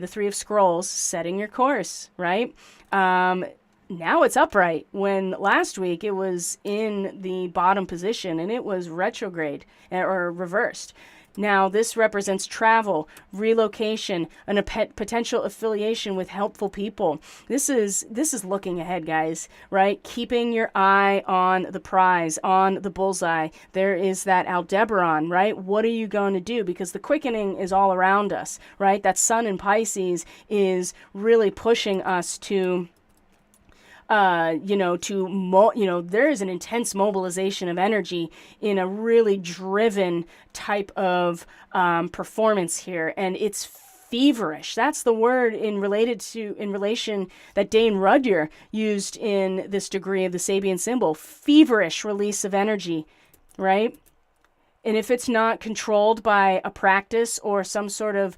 Three of Scrolls setting your course, right? Now it's upright, when last week it was in the bottom position and it was retrograde or reversed. Now this represents travel, relocation, and a potential affiliation with helpful people. This is looking ahead, guys, right? Keeping your eye on the prize, on the bullseye. There is that Aldebaran, right? What are you going to do? Because the quickening is all around us, right? That sun in Pisces is really pushing us to there is an intense mobilization of energy in a really driven type of performance here. And it's feverish. That's the word in relation that Dane Rudhyar used in this degree of the Sabian symbol. Feverish release of energy, right? And if it's not controlled by a practice or some sort of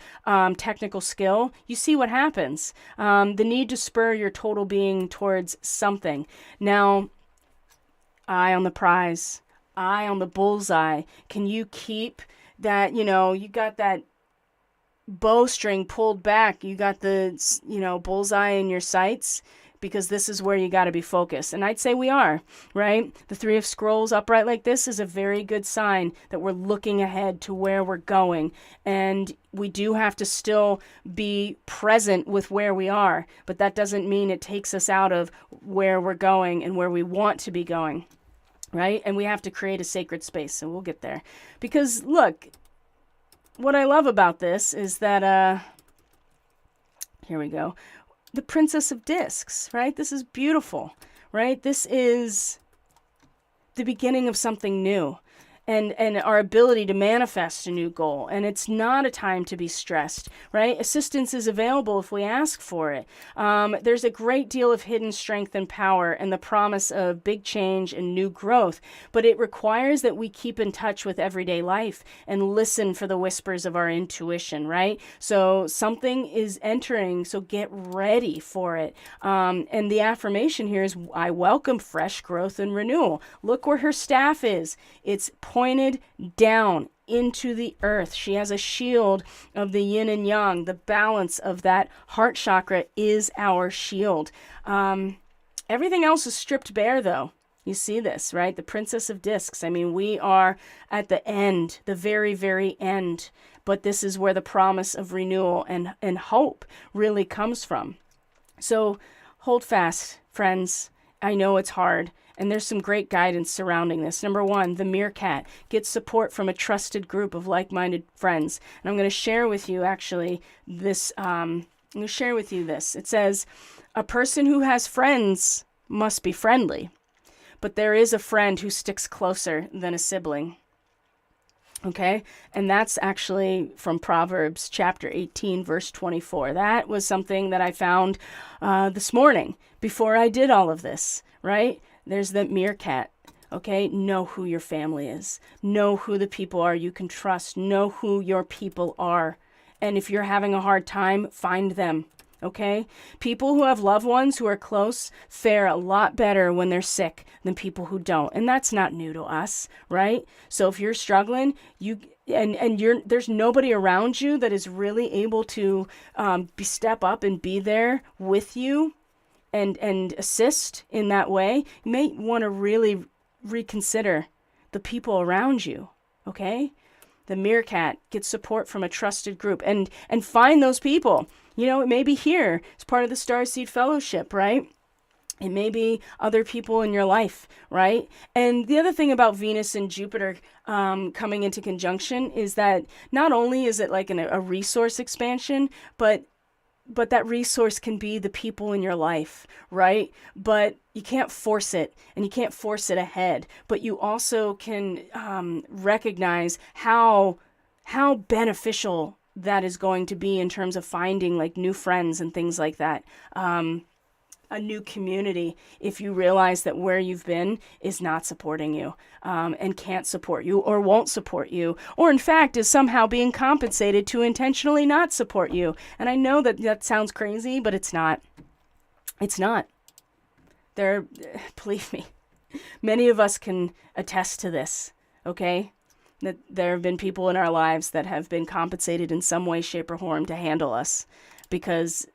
technical skill, you see what happens. The need to spur your total being towards something. Now, eye on the prize, eye on the bullseye. Can you keep that, you got that bowstring pulled back. You got the, bullseye in your sights, because this is where you got to be focused. And I'd say we are, right? The Three of Scrolls upright like this is a very good sign that we're looking ahead to where we're going. And we do have to still be present with where we are, but that doesn't mean it takes us out of where we're going and where we want to be going, right? And we have to create a sacred space, and we'll get there. Because look, what I love about this is that, here we go. The Princess of Discs, right? This is beautiful, right? This is the beginning of something new, and our ability to manifest a new goal. And it's not a time to be stressed, right? Assistance is available if we ask for it. There's a great deal of hidden strength and power and the promise of big change and new growth, but it requires that we keep in touch with everyday life and listen for the whispers of our intuition, right? So something is entering, so get ready for it. And the affirmation here is, I welcome fresh growth and renewal. Look where her staff is. It's pointed down into the earth. She has a shield of the yin and yang. The balance of that heart chakra is our shield. Everything else is stripped bare, though. You see this, right? The Princess of Discs. I mean, we are at the end, the very, very end. But this is where the promise of renewal and hope really comes from. So hold fast, friends. I know it's hard. And there's some great guidance surrounding this. Number one, the meerkat gets support from a trusted group of like-minded friends. And I'm going to share with you this. It says, a person who has friends must be friendly, but there is a friend who sticks closer than a sibling. Okay, and that's actually from Proverbs chapter 18, verse 24. That was something that I found this morning before I did all of this, right? There's the meerkat, okay? Know who your family is. Know who the people are you can trust. Know who your people are. And if you're having a hard time, find them, okay? People who have loved ones who are close fare a lot better when they're sick than people who don't. And that's not new to us, right? So if you're struggling, there's nobody around you that is really able to step up and be there with you and assist in that way, you may want to really reconsider the people around you, okay? The meerkat gets support from a trusted group, and find those people. It may be here. It's part of the Starseed Fellowship, right? It may be other people in your life, right? And the other thing about Venus and Jupiter coming into conjunction is that not only is it like a resource expansion, but that resource can be the people in your life, right? But you can't force it, and you can't force it ahead. But you also can recognize how beneficial that is going to be in terms of finding like new friends and things like that. a new community if you realize that where you've been is not supporting you, and can't support you or won't support you, or in fact is somehow being compensated to intentionally not support you. And I know that that sounds crazy, but it's not. It's not. Believe me, many of us can attest to this, okay? That there have been people in our lives that have been compensated in some way, shape, or form to handle us because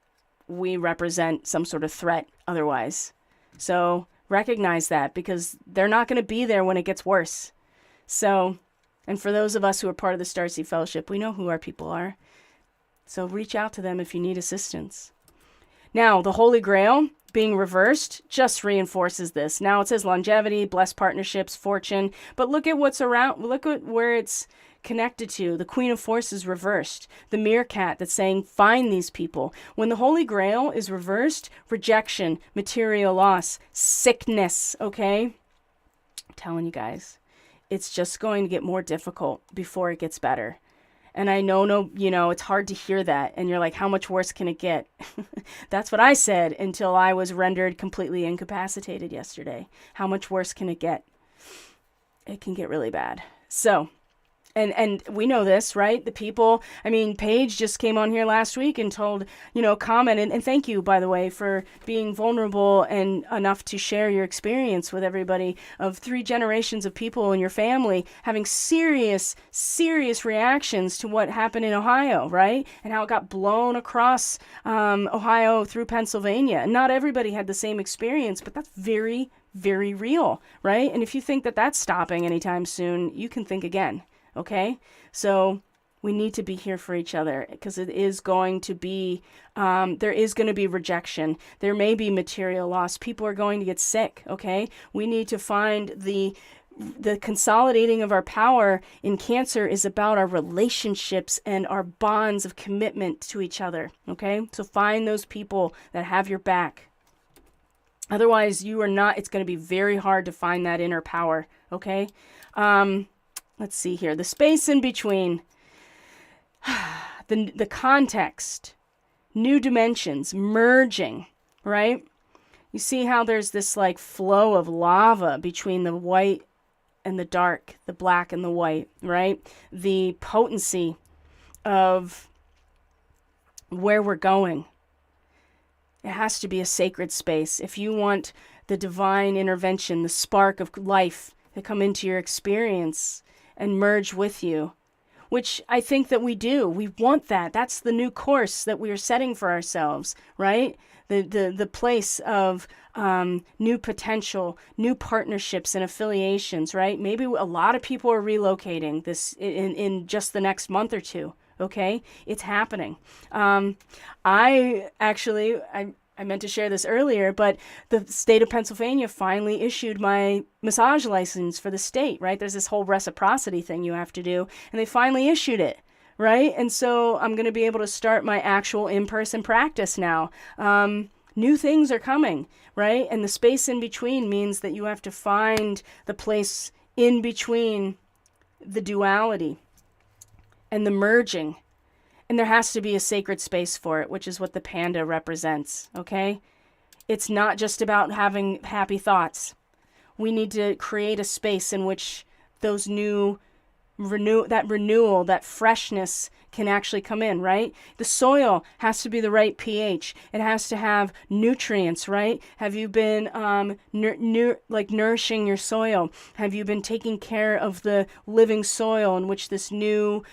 we represent some sort of threat otherwise. So recognize that, because they're not going to be there when it gets worse. So, and for those of us who are part of the Starseed Fellowship, we know who our people are. So reach out to them if you need assistance. Now, the Holy Grail being reversed just reinforces this. Now it says longevity, blessed partnerships, fortune, but look at what's around, look at where it's connected to. The Queen of Forces reversed. The meerkat that's saying, find these people. When the Holy Grail is reversed, rejection, material loss, sickness, okay? I'm telling you guys, it's just going to get more difficult before it gets better. And I know, it's hard to hear that. And you're like, how much worse can it get? That's what I said until I was rendered completely incapacitated yesterday. How much worse can it get? It can get really bad. So, and we know this, right? The people, Paige just came on here last week and told, commented, and thank you, by the way, for being vulnerable and enough to share your experience with everybody of 3 generations of people in your family having serious reactions to what happened in Ohio, right? And how it got blown across Ohio through Pennsylvania. And not everybody had the same experience, but that's very, very real, right? And if you think that that's stopping anytime soon, you can think again. Okay, so we need to be here for each other, because it is going to be, there is going to be rejection. There may be material loss. People are going to get sick. Okay, we need to find the consolidating of our power in Cancer is about our relationships and our bonds of commitment to each other. Okay, so find those people that have your back. Otherwise, you are not. It's going to be very hard to find that inner power. Okay. Let's see here. The space in between, the context, new dimensions, merging, right? You see how there's this like flow of lava between the white and the dark, the black and the white, right? The potency of where we're going. It has to be a sacred space. If you want the divine intervention, the spark of life to come into your experience and merge with you, which I think that we do. We want that. That's the new course that we are setting for ourselves, right? The place of new potential, new partnerships and affiliations, right? Maybe a lot of people are relocating this in just the next month or two. Okay, it's happening. I meant to share this earlier, but the state of Pennsylvania finally issued my massage license for the state, right? There's this whole reciprocity thing you have to do, and they finally issued it, right? And so I'm going to be able to start my actual in-person practice now. New things are coming, right? And the space in between means that you have to find the place in between the duality and the merging. And there has to be a sacred space for it, which is what the panda represents, okay? It's not just about having happy thoughts. We need to create a space in which those renewal, that freshness can actually come in, right? The soil has to be the right pH. It has to have nutrients, right? Have you been nourishing your soil? Have you been taking care of the living soil in which this new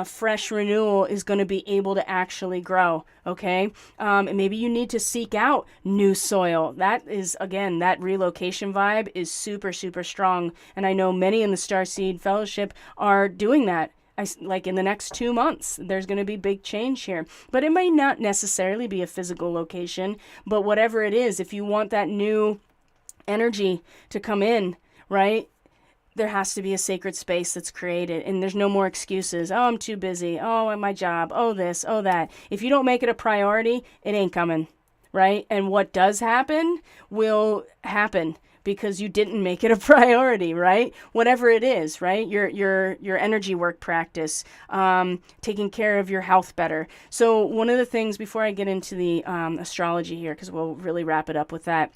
fresh renewal is going to be able to actually grow, okay? And maybe you need to seek out new soil. That is, again, that relocation vibe is super, super strong. And I know many in the Starseed Fellowship are doing that. Like in the next 2 months, there's going to be big change here. But it may not necessarily be a physical location, but whatever it is, if you want that new energy to come in, right, there has to be a sacred space that's created. And there's no more excuses. Oh, I'm too busy. Oh, my job. Oh, this. Oh, that. If you don't make it a priority, it ain't coming, right? And what does happen will happen. because you didn't make it a priority, right? Whatever it is, right? Your energy work practice, taking care of your health better. So one of the things, before I get into the astrology here, because we'll really wrap it up with that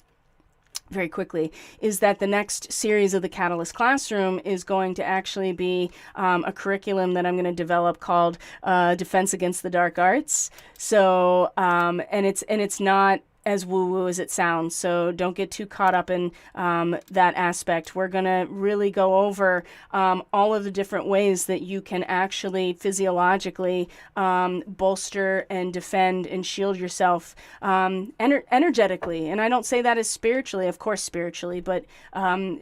very quickly, is that the next series of the Catalyst Classroom is going to actually be a curriculum that I'm going to develop called Defense Against the Dark Arts. So, and it's not as woo-woo as it sounds, so don't get too caught up in that aspect. We're going to really go over all of the different ways that you can actually physiologically bolster and defend and shield yourself energetically. And I don't say that as spiritually, of course spiritually, but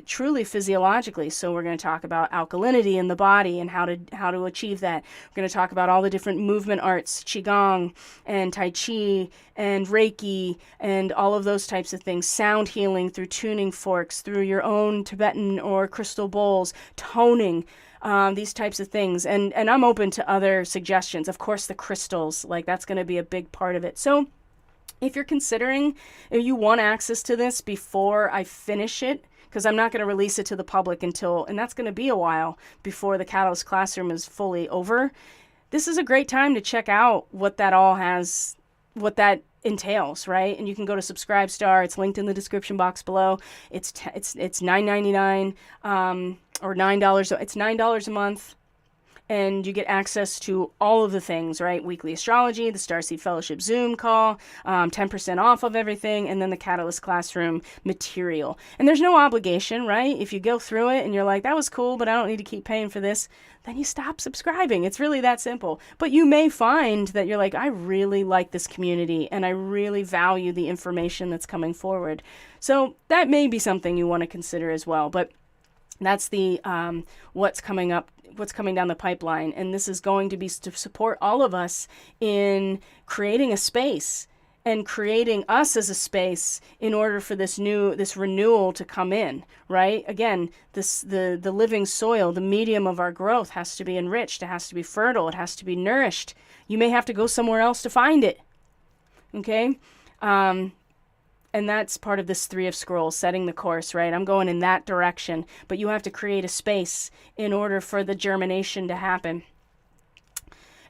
truly physiologically. So we're going to talk about alkalinity in the body and how to achieve that. We're going to talk about all the different movement arts, Qigong and Tai Chi and Reiki and all of those types of things, sound healing through tuning forks, through your own Tibetan or crystal bowls, toning, these types of things. And I'm open to other suggestions. Of course, the crystals, like that's going to be a big part of it. So if you're considering, if you want access to this before I finish it, because I'm not going to release it to the public until, and that's going to be a while before the Catalyst Classroom is fully over, this is a great time to check out what that all has, what that entails, right? And you can go to Subscribestar. It's linked in the description box below. It's $9.99 or $9. It's $9 a month, and you get access to all of the things, right? Weekly astrology, the Starseed Fellowship Zoom call, 10% off of everything, and then the Catalyst Classroom material. And there's no obligation, right? If you go through it and you're like, that was cool, but I don't need to keep paying for this, then you stop subscribing. It's really that simple. But you may find that you're like, I really like this community and I really value the information that's coming forward. So that may be something you want to consider as well. But that's the what's coming up, what's coming down the pipeline. And this is going to be to support all of us in creating a space and creating us as a space in order for this renewal to come in, right? Again, the living soil, the medium of our growth has to be enriched. It has to be fertile. It has to be nourished. You may have to go somewhere else to find it. Okay? And that's part of this 3 of Scrolls, setting the course, right? I'm going in that direction, but you have to create a space in order for the germination to happen.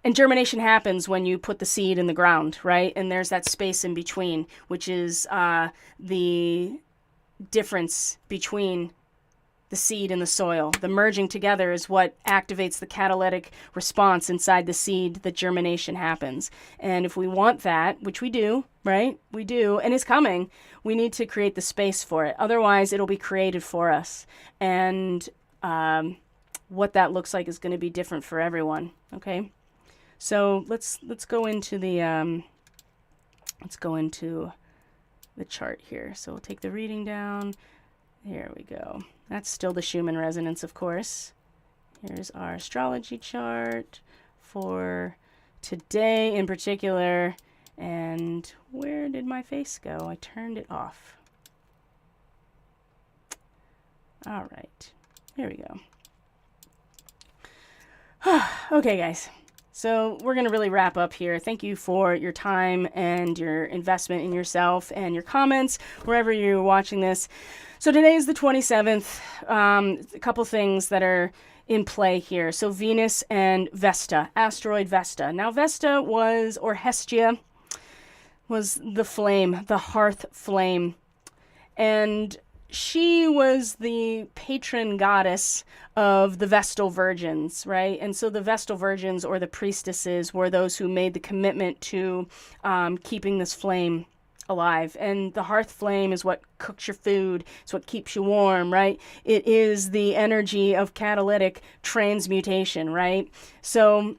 And germination happens when you put the seed in the ground, right? And there's that space in between, which is the difference between the seed and the soil. The merging together is what activates the catalytic response inside the seed that germination happens. And if we want that, which we do, right? We do, and it's coming, we need to create the space for it. Otherwise, it'll be created for us. And what that looks like is going to be different for everyone, okay? So let's go into the chart here. So we'll take the reading down. Here we go. That's still the Schumann resonance, of course. Here's our astrology chart for today in particular. And where did my face go? I turned it off. All right. Here we go. Okay, guys. So we're going to really wrap up here. Thank you for your time and your investment in yourself and your comments wherever you're watching this. So today is the 27th. A couple things that are in play here. So Venus and Vesta, asteroid Vesta. Now Vesta was, or Hestia, was the flame, the hearth flame. And she was the patron goddess of the Vestal Virgins, right? And so the Vestal Virgins, or the priestesses, were those who made the commitment to keeping this flame alive. And the hearth flame is what cooks your food. It's what keeps you warm, right? It is the energy of catalytic transmutation, right? So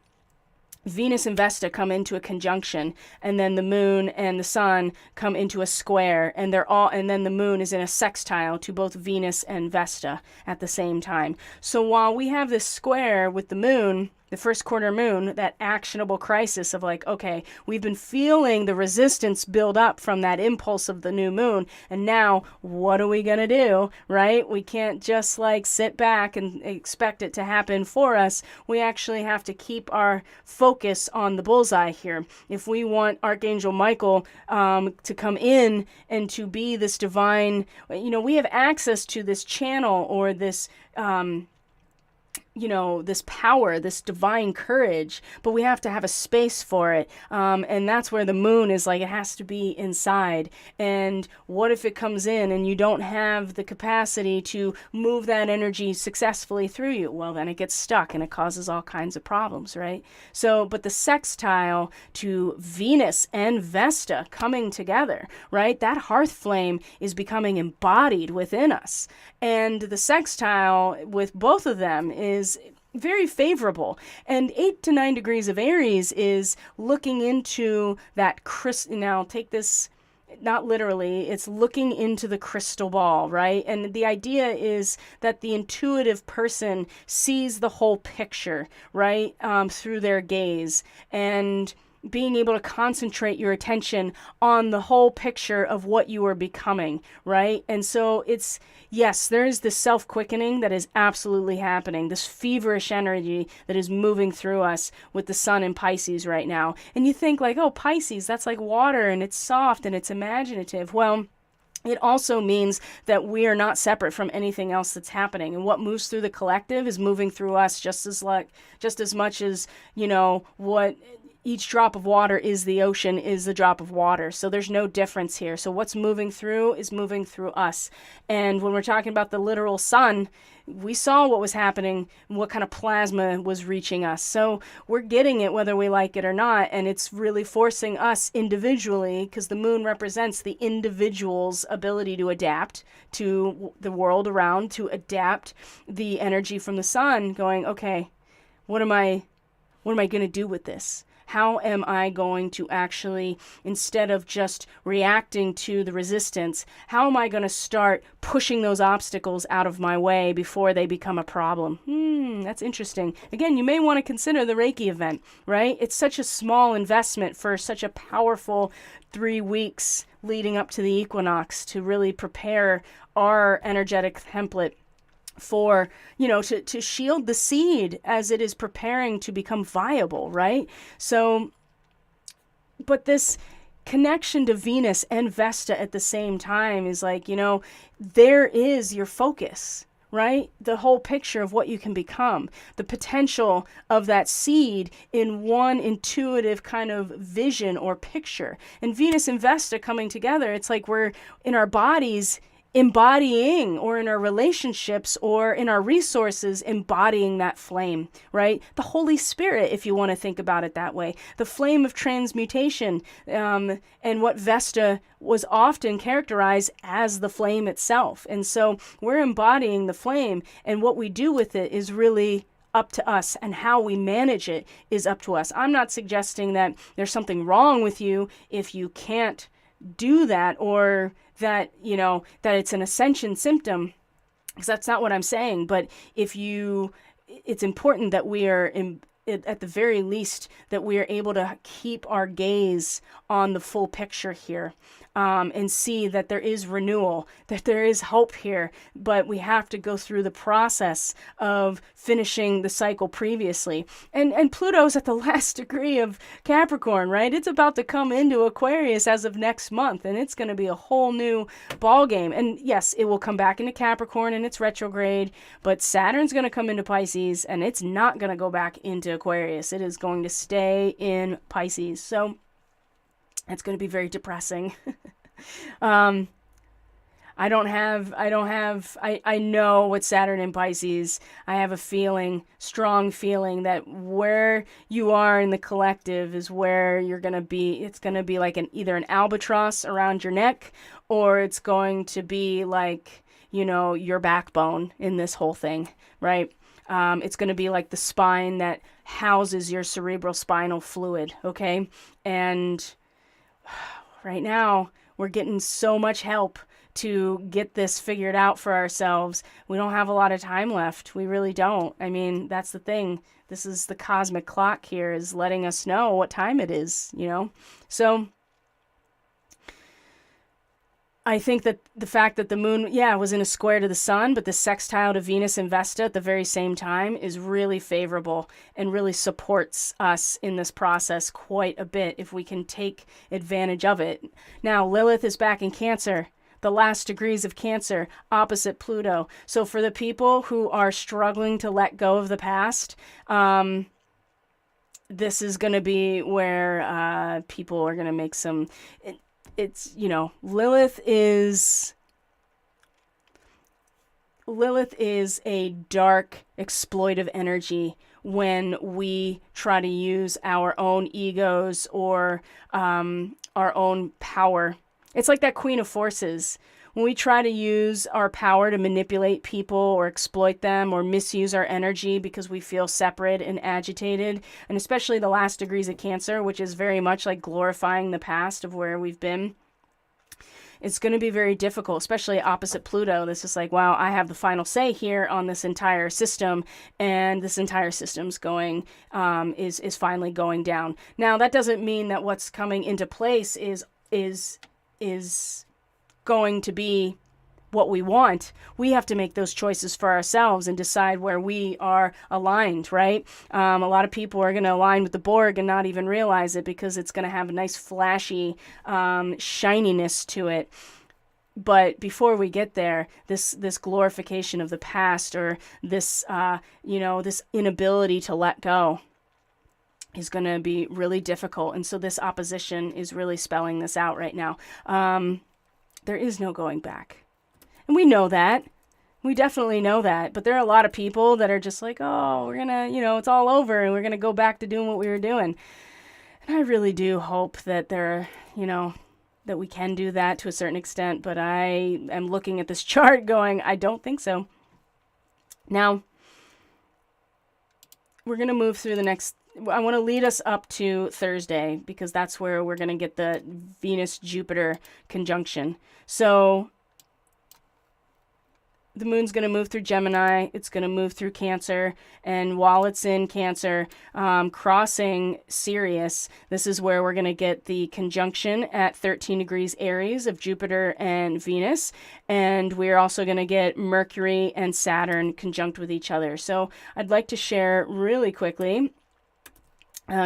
Venus and Vesta come into a conjunction, and then the moon and the sun come into a square, and then the moon is in a sextile to both Venus and Vesta at the same time. So while we have this square with the moon, the first quarter moon, that actionable crisis of like, okay, we've been feeling the resistance build up from that impulse of the new moon. And now what are we going to do? Right? We can't just like sit back and expect it to happen for us. We actually have to keep our focus on the bullseye here. If we want Archangel Michael to come in and to be this divine, we have access to this channel or this this power, this divine courage, but we have to have a space for it. And that's where the moon is like, it has to be inside. And what if it comes in and you don't have the capacity to move that energy successfully through you? Well, then it gets stuck and it causes all kinds of problems, right? So, but the sextile to Venus and Vesta coming together, right? That hearth flame is becoming embodied within us. And the sextile with both of them is very favorable. And 8 to 9 degrees of Aries is looking into that now take this not literally, it's looking into the crystal ball, right? And the idea is that the intuitive person sees the whole picture, right? Through their gaze, and being able to concentrate your attention on the whole picture of what you are becoming, right? And so it's, yes, there is this self-quickening that is absolutely happening, this feverish energy that is moving through us with the sun in Pisces right now. And you think like, oh, Pisces, that's like water and it's soft and it's imaginative. Well, it also means that we are not separate from anything else that's happening. And what moves through the collective is moving through us just as much as, what each drop of water is the ocean is the drop of water. So there's no difference here. So what's moving through is moving through us. And when we're talking about the literal sun, we saw what was happening, what kind of plasma was reaching us. So we're getting it whether we like it or not. And it's really forcing us individually, because the moon represents the individual's ability to adapt to the world around, to adapt the energy from the sun, going, okay, what am I going to do with this? How am I going to actually, instead of just reacting to the resistance, how am I going to start pushing those obstacles out of my way before they become a problem? That's interesting. Again, you may want to consider the Reiki event, right? It's such a small investment for such a powerful 3 weeks leading up to the equinox to really prepare our energetic template for, to shield the seed as it is preparing to become viable, right? So, but this connection to Venus and Vesta at the same time is like, there is your focus, right? The whole picture of what you can become, the potential of that seed in one intuitive kind of vision or picture. And Venus and Vesta coming together, it's like we're in our bodies embodying, or in our relationships or in our resources, embodying that flame, right? The Holy Spirit, if you want to think about it that way, the flame of transmutation, and what Vesta was often characterized as the flame itself. And so we're embodying the flame, and what we do with it is really up to us, and how we manage it is up to us. I'm not suggesting that there's something wrong with you if you can't do that, or that, that it's an ascension symptom, because that's not what I'm saying. But it's important that we are at the very least, that we are able to keep our gaze on the full picture here, and see that there is renewal, that there is hope here, but we have to go through the process of finishing the cycle previously. And Pluto's at the last degree of Capricorn, right? It's about to come into Aquarius as of next month, and it's going to be a whole new ball game. And yes, it will come back into Capricorn in its retrograde, but Saturn's going to come into Pisces, and it's not going to go back into Aquarius. It is going to stay in Pisces. So it's going to be very depressing. I know with Saturn in Pisces, I have a strong feeling that where you are in the collective is where you're going to be. It's going to be like either an albatross around your neck, or it's going to be like, your backbone in this whole thing, right? It's going to be like the spine that houses your cerebral spinal fluid, okay? And right now, we're getting so much help to get this figured out for ourselves. We don't have a lot of time left. We really don't. I mean, that's the thing. This is the cosmic clock here, is letting us know what time it is, you know? So I think that the fact that the moon, was in a square to the sun, but the sextile to Venus and Vesta at the very same time is really favorable and really supports us in this process quite a bit if we can take advantage of it. Now, Lilith is back in Cancer, the last degrees of Cancer, opposite Pluto. So for the people who are struggling to let go of the past, this is going to be where people are going to make some... It's, you know, Lilith is a dark, exploitive energy when we try to use our own egos or our own power. It's like that Queen of Forces. When we try to use our power to manipulate people or exploit them or misuse our energy because we feel separate and agitated, and especially the last degrees of Cancer, which is very much like glorifying the past of where we've been, it's going to be very difficult, especially opposite Pluto. This is like, wow, I have the final say here on this entire system, and this entire system's going, is finally going down. Now, that doesn't mean that what's coming into place is going to be what we want. We have to make those choices for ourselves and decide where we are aligned, right? A lot of people are going to align with the Borg and not even realize it because it's going to have a nice flashy shininess to it. But before we get there, this glorification of the past, or this this inability to let go, is going to be really difficult. And so this opposition is really spelling this out right now. There is no going back. And we know that. We definitely know that. But there are a lot of people that are just like, oh, we're going to, it's all over and we're going to go back to doing what we were doing. And I really do hope that that we can do that to a certain extent. But I am looking at this chart going, I don't think so. Now, we're going to move through the next... I want to lead us up to Thursday because that's where we're going to get the Venus-Jupiter conjunction. So the moon's going to move through Gemini. It's going to move through Cancer. And while it's in Cancer, crossing Sirius, this is where we're going to get the conjunction at 13 degrees Aries of Jupiter and Venus. And we're also going to get Mercury and Saturn conjunct with each other. So I'd like to share really quickly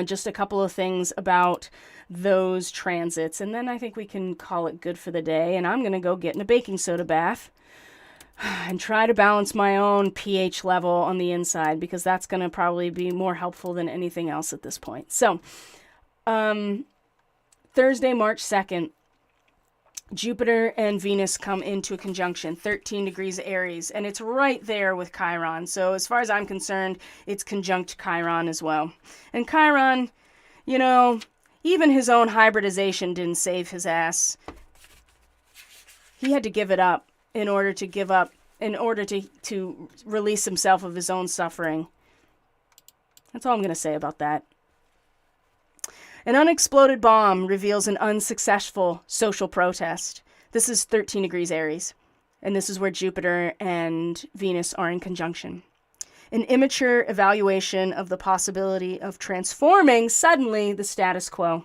just a couple of things about those transits, and then I think we can call it good for the day. And I'm going to go get in a baking soda bath and try to balance my own pH level on the inside, because that's going to probably be more helpful than anything else at this point. So, Thursday, March 2nd, Jupiter and Venus come into a conjunction, 13 degrees Aries, and it's right there with Chiron. So as far as I'm concerned, it's conjunct Chiron as well. And Chiron, even his own hybridization didn't save his ass. He had to give it up in order to release himself of his own suffering. That's all I'm going to say about that. An unexploded bomb reveals an unsuccessful social protest. This is 13 degrees Aries, and this is where Jupiter and Venus are in conjunction. An immature evaluation of the possibility of transforming suddenly the status quo.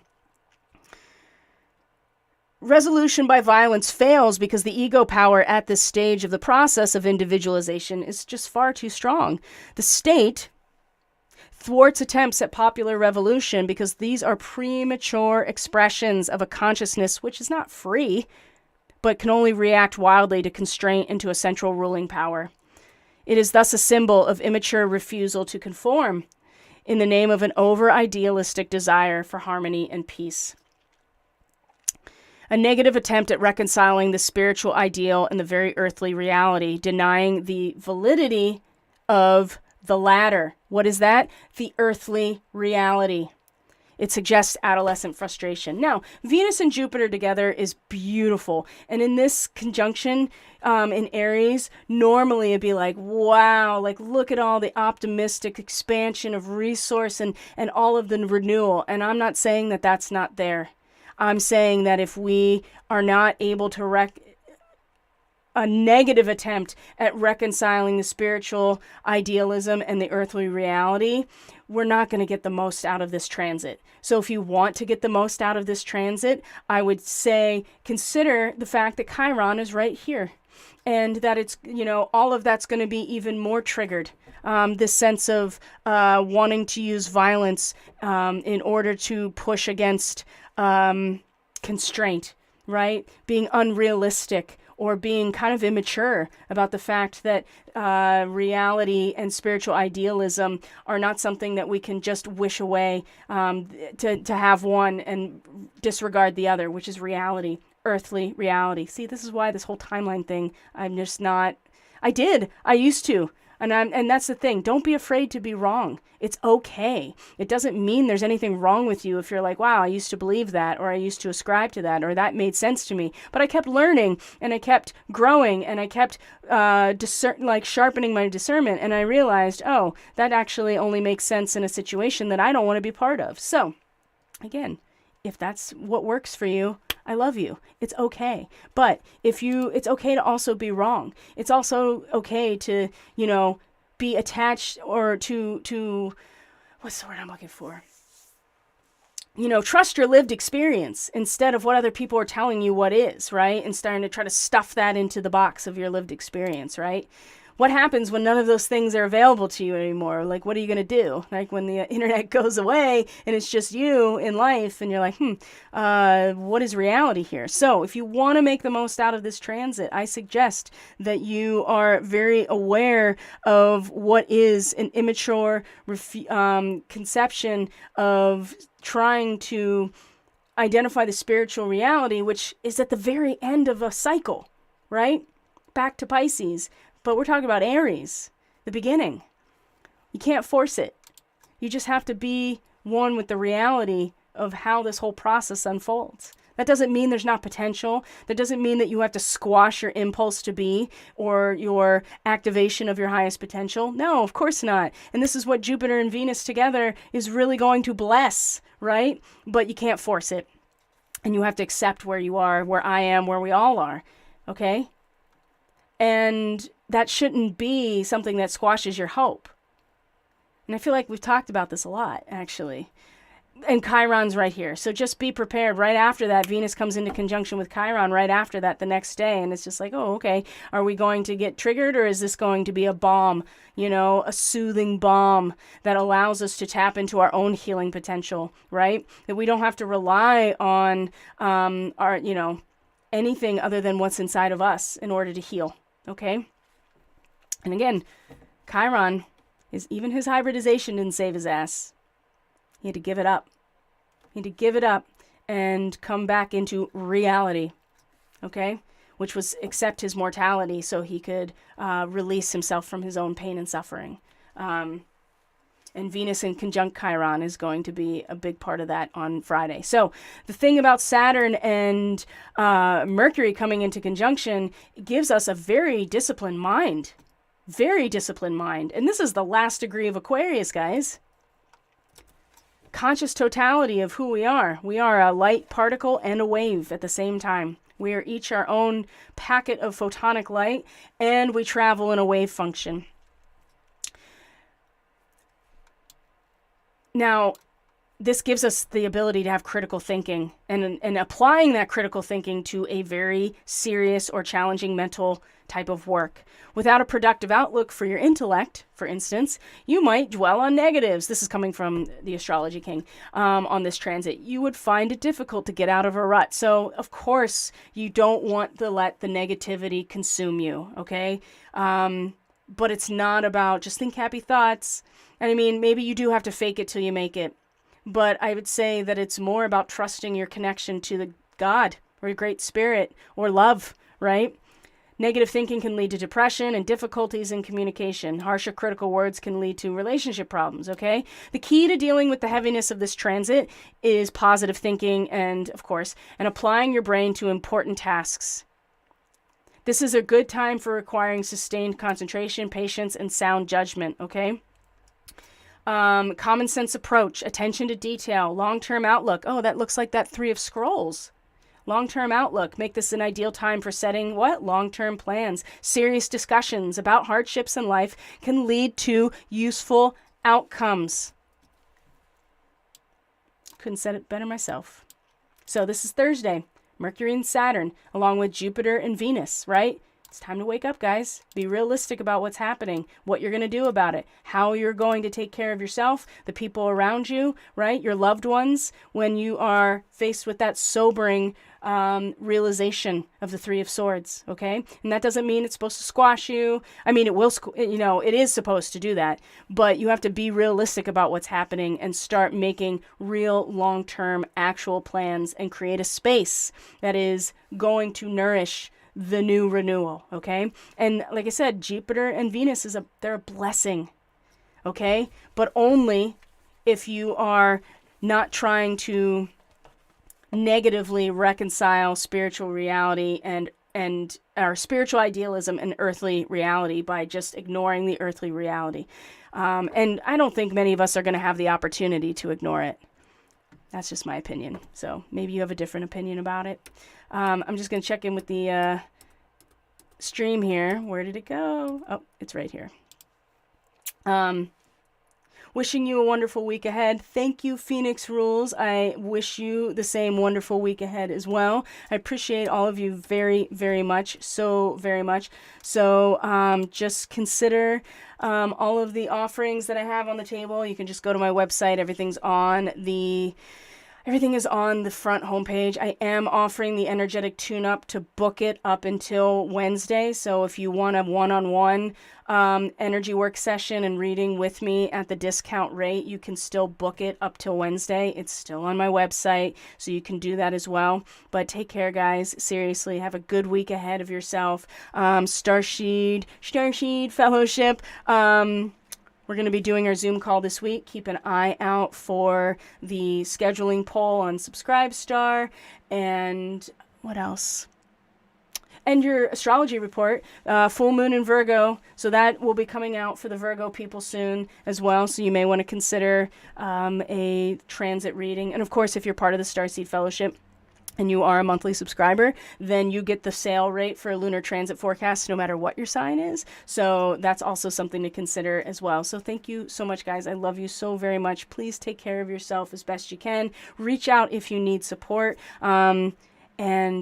Resolution by violence fails because the ego power at this stage of the process of individualization is just far too strong. The state thwarts attempts at popular revolution because these are premature expressions of a consciousness which is not free, but can only react wildly to constraint into a central ruling power. It is thus a symbol of immature refusal to conform in the name of an over-idealistic desire for harmony and peace. A negative attempt at reconciling the spiritual ideal and the very earthly reality, denying the validity of the latter. What is that? The earthly reality. It suggests adolescent frustration. Now, Venus and Jupiter together is beautiful. And in this conjunction in Aries, normally it'd be like, wow, like look at all the optimistic expansion of resource and all of the renewal. And I'm not saying that that's not there. I'm saying that if we are not able to a negative attempt at reconciling the spiritual idealism and the earthly reality, we're not going to get the most out of this transit. So if you want to get the most out of this transit, I would say consider the fact that Chiron is right here, and that it's, all of that's going to be even more triggered. This sense of wanting to use violence in order to push against constraint, right? Being unrealistic, or being kind of immature about the fact that reality and spiritual idealism are not something that we can just wish away, to have one and disregard the other, which is reality, earthly reality. See, this is why this whole timeline thing, I'm just not, I used to. And that's the thing. Don't be afraid to be wrong. It's okay. It doesn't mean there's anything wrong with you if you're like, wow, I used to believe that, or I used to ascribe to that, or that made sense to me. But I kept learning, and I kept growing, and I kept sharpening my discernment. And I realized, oh, that actually only makes sense in a situation that I don't want to be part of. So, again, if that's what works for you, I love you. It's okay. But it's okay to also be wrong. It's also okay to, be attached, or to, what's the word I'm looking for? Trust your lived experience instead of what other people are telling you what is, right? And starting to try to stuff that into the box of your lived experience, right? What happens when none of those things are available to you anymore? Like, what are you going to do? Like, when the internet goes away and it's just you in life, and you're like, what is reality here? So if you want to make the most out of this transit, I suggest that you are very aware of what is an immature conception of trying to identify the spiritual reality, which is at the very end of a cycle, right? Back to Pisces. But we're talking about Aries, the beginning. You can't force it. You just have to be one with the reality of how this whole process unfolds. That doesn't mean there's not potential. That doesn't mean that you have to squash your impulse to be, or your activation of your highest potential. No, of course not. And this is what Jupiter and Venus together is really going to bless, right? But you can't force it. And you have to accept where you are, where I am, where we all are. Okay? And that shouldn't be something that squashes your hope. And I feel like we've talked about this a lot, actually. And Chiron's right here. So just be prepared. Right after that, Venus comes into conjunction with Chiron right after that the next day. And it's just like, oh, okay. Are we going to get triggered, or is this going to be a balm, a soothing balm that allows us to tap into our own healing potential, right? That we don't have to rely on our, anything other than what's inside of us in order to heal. Okay? And again, Chiron, even his hybridization didn't save his ass. He had to give it up. He had to give it up and come back into reality. Okay? Which was accept his mortality so he could release himself from his own pain and suffering. And Venus in conjunct Chiron is going to be a big part of that on Friday. So the thing about Saturn and Mercury coming into conjunction gives us a very disciplined mind. Very disciplined mind. And this is the last degree of Aquarius, guys. Conscious totality of who we are. We are a light particle and a wave at the same time. We are each our own packet of photonic light, and we travel in a wave function. Now, this gives us the ability to have critical thinking, and applying that critical thinking to a very serious or challenging mental type of work. Without a productive outlook for your intellect, for instance, you might dwell on negatives. This is coming from the Astrology King on this transit. You would find it difficult to get out of a rut. So, of course, you don't want to let the negativity consume you, okay? But it's not about just think happy thoughts. And I mean, maybe you do have to fake it till you make it. But I would say that it's more about trusting your connection to the God or your great spirit or love, right? Negative thinking can lead to depression and difficulties in communication. Harsher critical words can lead to relationship problems, okay? The key to dealing with the heaviness of this transit is positive thinking and, of course, and applying your brain to important tasks. This is a good time for requiring sustained concentration, patience, and sound judgment, okay? Common sense approach, attention to detail, long-term outlook. Oh, that looks like that 3 of Scrolls. Long-term outlook. Make this an ideal time for setting what? Long-term plans. Serious discussions about hardships in life can lead to useful outcomes. Couldn't said it better myself. So this is Thursday. Mercury and Saturn, along with Jupiter and Venus, right? It's time to wake up, guys. Be realistic about what's happening, what you're going to do about it, how you're going to take care of yourself, the people around you, right? Your loved ones, when you are faced with that sobering realization of the Three of Swords, okay? And that doesn't mean it's supposed to squash you. I mean, it will, it is supposed to do that, but you have to be realistic about what's happening and start making real long-term actual plans and create a space that is going to nourish the new renewal, okay? And like I said, Jupiter and Venus they're a blessing, okay? But only if you are not trying to negatively reconcile spiritual reality and our spiritual idealism and earthly reality by just ignoring the earthly reality. And I don't think many of us are going to have the opportunity to ignore it. That's just my opinion. So maybe you have a different opinion about it. I'm just going to check in with the stream here. Where did it go? Oh, it's right here. Wishing you a wonderful week ahead. Thank you, Phoenix Rules. I wish you the same wonderful week ahead as well. I appreciate all of you very, very much. So very much. So just consider all of the offerings that I have on the table. You can just go to my website. Everything is on the front homepage. I am offering the energetic tune-up to book it up until Wednesday. So if you want a one-on-one energy work session and reading with me at the discount rate, you can still book it up till Wednesday. It's still on my website, so you can do that as well. But take care, guys. Seriously, have a good week ahead of yourself. Starseed Fellowship. We're going to be doing our Zoom call this week. Keep an eye out for the scheduling poll on Subscribestar. And what else? And your astrology report, full moon in Virgo. So that will be coming out for the Virgo people soon as well. So you may want to consider a transit reading. And of course, if you're part of the Starseed Fellowship, and you are a monthly subscriber, then you get the sale rate for a lunar transit forecast no matter what your sign is. So that's also something to consider as well. So thank you so much, guys. I love you so very much. Please take care of yourself as best you can. Reach out if you need support. And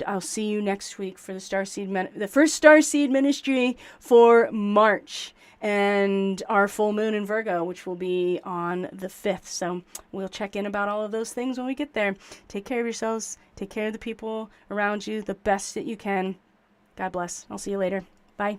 I'll see you next week for the first Starseed ministry for March. And our full moon in Virgo, which will be on the 5th. So we'll check in about all of those things when we get there. Take care of yourselves. Take care of the people around you the best that you can. God bless. I'll see you later. Bye.